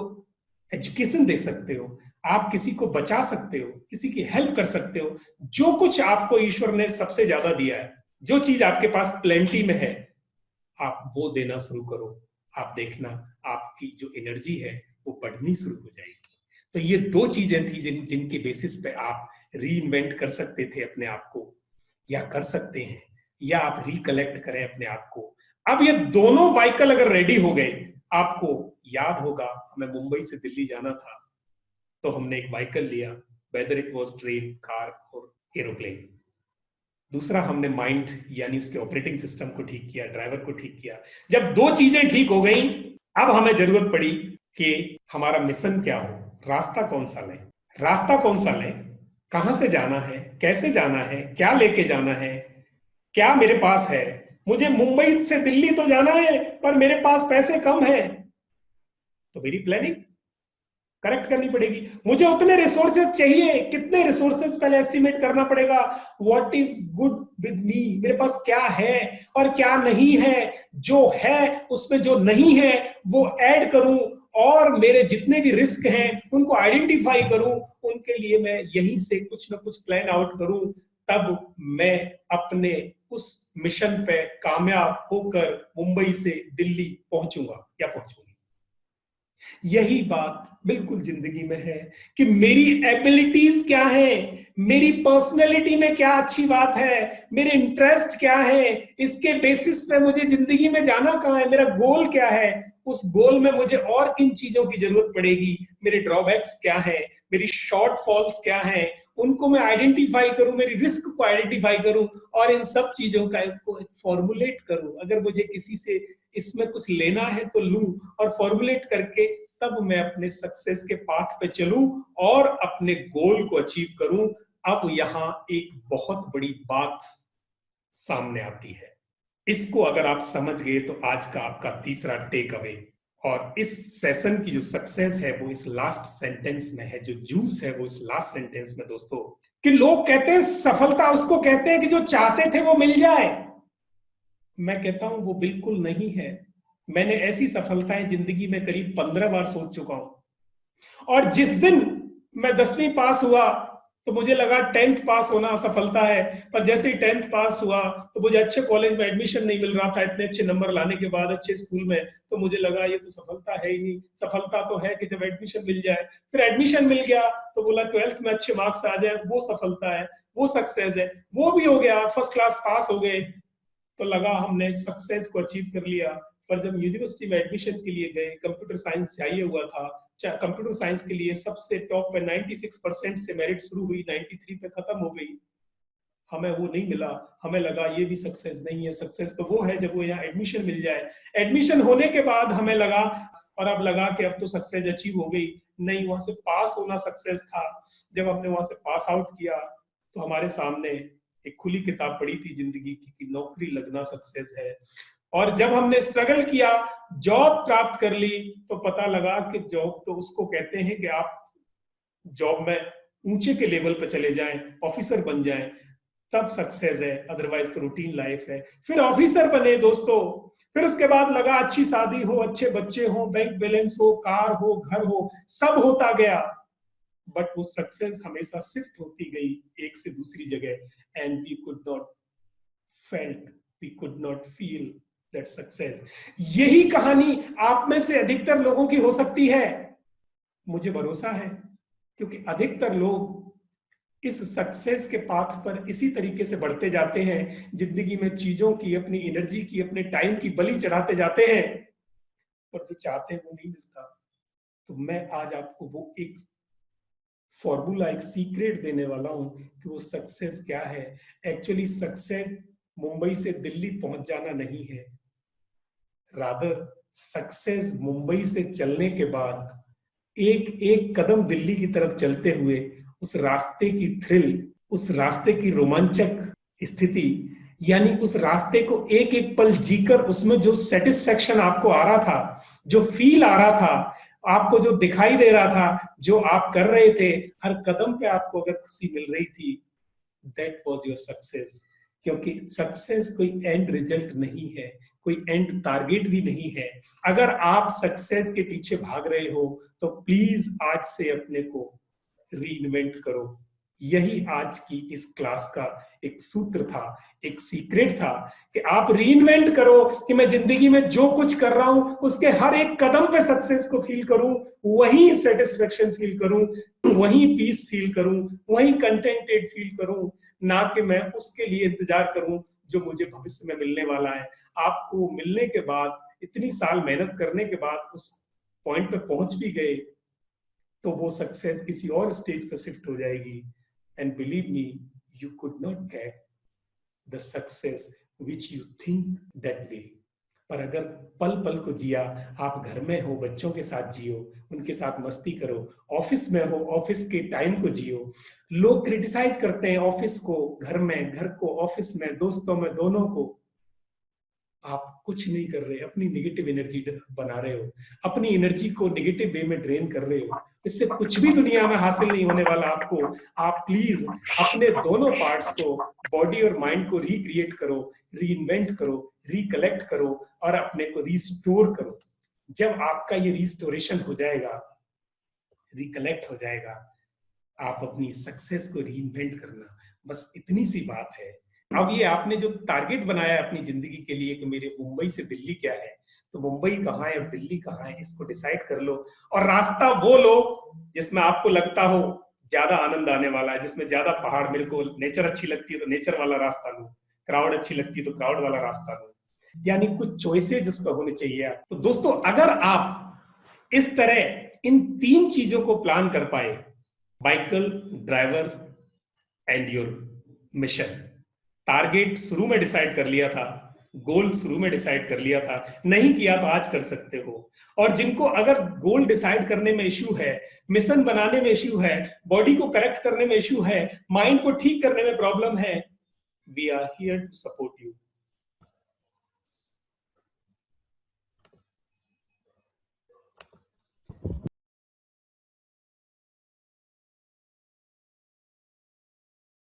एजुकेशन दे सकते हो, आप किसी को बचा सकते हो, किसी की हेल्प कर सकते हो। जो कुछ आपको ईश्वर ने सबसे ज्यादा दिया है, जो चीज आपके पास प्लेंटी में है, आप वो देना शुरू करो। आप देखना आपकी जो एनर्जी है वो बढ़नी शुरू हो जाएगी। तो ये दो चीजें थी जिनके बेसिस पे आप री इन्वेंट कर सकते थे अपने आप को, या कर सकते हैं, या आप रिकलेक्ट करें अपने आप को। अब ये दोनों बाइकल अगर रेडी हो गए, आपको याद होगा हमें मुंबई से दिल्ली जाना था तो हमने एक बाइकल लिया, whether it was train, car और एरोप्लेन। दूसरा, हमने माइंड यानी उसके ऑपरेटिंग सिस्टम को ठीक किया, ड्राइवर को ठीक किया। जब दो चीजें ठीक हो गई, अब हमें जरूरत पड़ी कि हमारा मिशन क्या हो, रास्ता कौन सा लें, रास्ता कौन सा लें, कहां से जाना है, कैसे जाना है, क्या लेके जाना है, क्या मेरे पास है। मुझे मुंबई से दिल्ली तो जाना है पर मेरे पास पैसे कम है, तो मेरी प्लानिंग करेक्ट करनी पड़ेगी। मुझे उतने रिसोर्सेज चाहिए, कितने रिसोर्सेज पहले एस्टिमेट करना पड़ेगा। What is good with me, मेरे पास क्या है और क्या नहीं है, जो है उसमें जो नहीं है वो ऐड करूं, और मेरे जितने भी रिस्क हैं उनको आइडेंटिफाई करूं, उनके लिए मैं यहीं से कुछ ना कुछ प्लान आउट करूं। तब मैं अपने उस मिशन पे कामयाब होकर मुंबई से दिल्ली पहुंचूंगा या पहुंचूंगी। यही बात बिल्कुल जिंदगी में है कि मेरी एबिलिटीज क्या है, मेरी पर्सनैलिटी में क्या अच्छी बात है, मेरे इंटरेस्ट क्या है, इसके बेसिस पे मुझे जिंदगी में जाना कहाँ है, मेरा गोल क्या है, उस गोल में मुझे और किन चीजों की जरूरत पड़ेगी, मेरे ड्रॉबैक्स क्या है, मेरी शॉर्ट फॉल्स क्या है, उनको मैं आइडेंटिफाई करूं, मेरी रिस्क को आइडेंटिफाई करूं, और इन सब चीजों का एक फॉर्मुलेट करूं। अगर मुझे किसी से इसमें कुछ लेना है तो लूं, और फॉर्मुलेट करके तब मैं अपने सक्सेस के पाथ पे चलूं और अपने गोल को अचीव करूं। अब यहां एक बहुत बड़ी बात सामने आती है, इसको अगर आप समझ गए तो आज का आपका तीसरा टेक अवे, और इस सेशन की जो सक्सेस है वो इस लास्ट सेंटेंस में है, जो जूस है वो इस लास्ट सेंटेंस में। दोस्तों, कि लोग कहते हैं सफलता उसको कहते हैं कि जो चाहते थे वो मिल जाए। मैं कहता हूं वो बिल्कुल नहीं है। मैंने ऐसी सफलताएं जिंदगी में करीब 15 बार सोच चुका हूं, और जिस दिन मैं 10वीं पास हुआ तो मुझे लगा 10th पास होना सफलता है, पर जैसे ही 10th पास हुआ तो मुझे अच्छे कॉलेज में एडमिशन नहीं मिल रहा था, इतने अच्छे नंबर लाने के बाद अच्छे स्कूल में, तो मुझे लगा ये तो सफलता है ही नहीं। सफलता तो है कि जब एडमिशन मिल जाए। फिर एडमिशन मिल गया तो बोला 12th में अच्छे मार्क्स आ जाए, वो सफलता है, वो सक्सेस है। वो भी हो गया, फर्स्ट क्लास पास हो गए, तो लगा हमने सक्सेस को अचीव कर लिया। पर जब यूनिवर्सिटी में एडमिशन के लिए गए, कंप्यूटर साइंस चाहिए हुआ था, कंप्यूटर साइंस के लिए सबसे टॉप पे 96% से मेरिट शुरू हुई, 93 पे खत्म हो गई। हमें वो नहीं मिला, हमें लगा ये भी सक्सेस नहीं है। सक्सेस तो वो है जब वो यहाँ एडमिशन मिल जाए। एडमिशन होने के बाद हमें लगा, और अब लगा कि अब तो सक्सेस अचीव हो गई। नहीं, वहां से पास होना सक्सेस था। जब हमने वहां से पास आउट किया तो हमारे सामने एक खुली किताब पड़ी थी जिंदगी की कि नौकरी लगना सक्सेस है। और जब हमने स्ट्रगल किया, जॉब प्राप्त कर ली, तो पता लगा कि जॉब तो उसको कहते हैं कि आप जॉब में ऊंचे के लेवल पे चले जाएं, ऑफिसर बन जाएं, तब सक्सेस है, अदरवाइज तो रूटीन लाइफ है। फिर ऑफिसर बने दोस्तों, फिर उसके बाद लगा अच्छी शादी हो, अच्छे बच्चे हो, बैंक बैलेंस हो, कार हो, घर हो, सब होता गया, बट वो सक्सेस हमेशा शिफ्ट होती गई एक से दूसरी जगह, and we could not felt, we could not feel that success. यही कहानी आप में से अधिकतर लोगों की हो सकती है, मुझे भरोसा है, क्योंकि अधिकतर लोग इस सक्सेस के पाथ पर इसी तरीके से बढ़ते जाते हैं, जिंदगी में चीजों की, अपनी एनर्जी की, अपने टाइम की बलि चढ़ाते जाते हैं, पर जो चाहते हैं वो नहीं मिलता। तो मैं आज आपको वो एक फॉर्मूला, एक सीक्रेट देने वाला हूं कि वो सक्सेस क्या है। एक्चुअली सक्सेस मुंबई से दिल्ली पहुंच जाना नहीं है, रादर सक्सेस मुंबई से चलने के बाद एक एक कदम दिल्ली की तरफ चलते हुए उस रास्ते की थ्रिल, उस रास्ते की रोमांचक स्थिति, यानी उस रास्ते को एक एक पल जीकर उसमें जो सेटिस्फेक्शन आपको आ रहा था, जो फील आ रहा था, आपको जो दिखाई दे रहा था, जो आप कर रहे थे, हर कदम पे आपको अगर खुशी मिल रही थी, दैट वाज योर सक्सेस। क्योंकि सक्सेस कोई एंड रिजल्ट नहीं है, कोई एंड टारगेट भी नहीं है। अगर आप सक्सेस के पीछे भाग रहे हो तो प्लीज आज से अपने को रीइन्वेंट करो। यही आज की इस क्लास का एक सूत्र था, एक सीक्रेट था कि आप रीइन्वेंट करो कि मैं जिंदगी में जो कुछ कर रहा हूं उसके हर एक कदम पे सक्सेस को फील करूं, वही सेटिस्फेक्शन फील करूं, वही पीस फील करूं, वही कंटेंटेड फील करूं, ना कि मैं उसके लिए इंतजार करूं जो मुझे भविष्य में मिलने वाला है। आपको मिलने के बाद, इतनी साल मेहनत करने के बाद उस पॉइंट पे पहुंच भी गए, तो वो सक्सेस किसी और स्टेज पे शिफ्ट हो जाएगी। And believe me, you could not get the success which you think that way. पर अगर पल पल को जिया, आप घर में हो, बच्चों के साथ जियो, उनके साथ मस्ती करो, ऑफिस में हो, ऑफिस के टाइम को जियो। लोग क्रिटिसाइज करते हैं ऑफिस को, घर में, घर को ऑफिस में, दोस्तों में, दोनों को। आप कुछ नहीं कर रहे, अपनी नेगेटिव एनर्जी बना रहे हो, अपनी एनर्जी को नेगेटिव वे में ड्रेन कर रहे हो। इससे कुछ भी दुनिया में हासिल नहीं होने वाला आपको। आप प्लीज अपने दोनों पार्ट्स को, बॉडी और माइंड को रिक्रिएट करो, रीइन्वेंट करो, रिकलेक्ट करो और अपने को रिस्टोर करो। जब आपका ये रिस्टोरेशन हो जाएगा, रिकलेक्ट हो जाएगा, आप अपनी सक्सेस को रीइन्वेंट करना, बस इतनी सी बात है। अब ये आपने जो टारगेट बनाया है अपनी जिंदगी के लिए कि मेरे मुंबई से दिल्ली क्या है, तो मुंबई कहाँ है और दिल्ली कहाँ है, इसको डिसाइड कर लो और रास्ता वो लो जिसमें आपको लगता हो ज्यादा आनंद आने वाला है, जिसमें ज्यादा पहाड़, मेरे को नेचर अच्छी लगती है तो नेचर वाला रास्ता लो, क्राउड अच्छी लगती है तो क्राउड वाला रास्ता लो। यानी कुछ चॉइसेज उस पर होने चाहिए। तो दोस्तों, अगर आप इस तरह इन तीन चीजों को प्लान कर पाए, Baikal, driver and your mission, target शुरू में डिसाइड कर लिया था, गोल शुरू में डिसाइड कर लिया था, नहीं किया तो आज कर सकते हो। और जिनको अगर गोल डिसाइड करने में इश्यू है, मिशन बनाने में इश्यू है, बॉडी को करेक्ट करने में इश्यू है, माइंड को ठीक करने में प्रॉब्लम है, we are here to support you.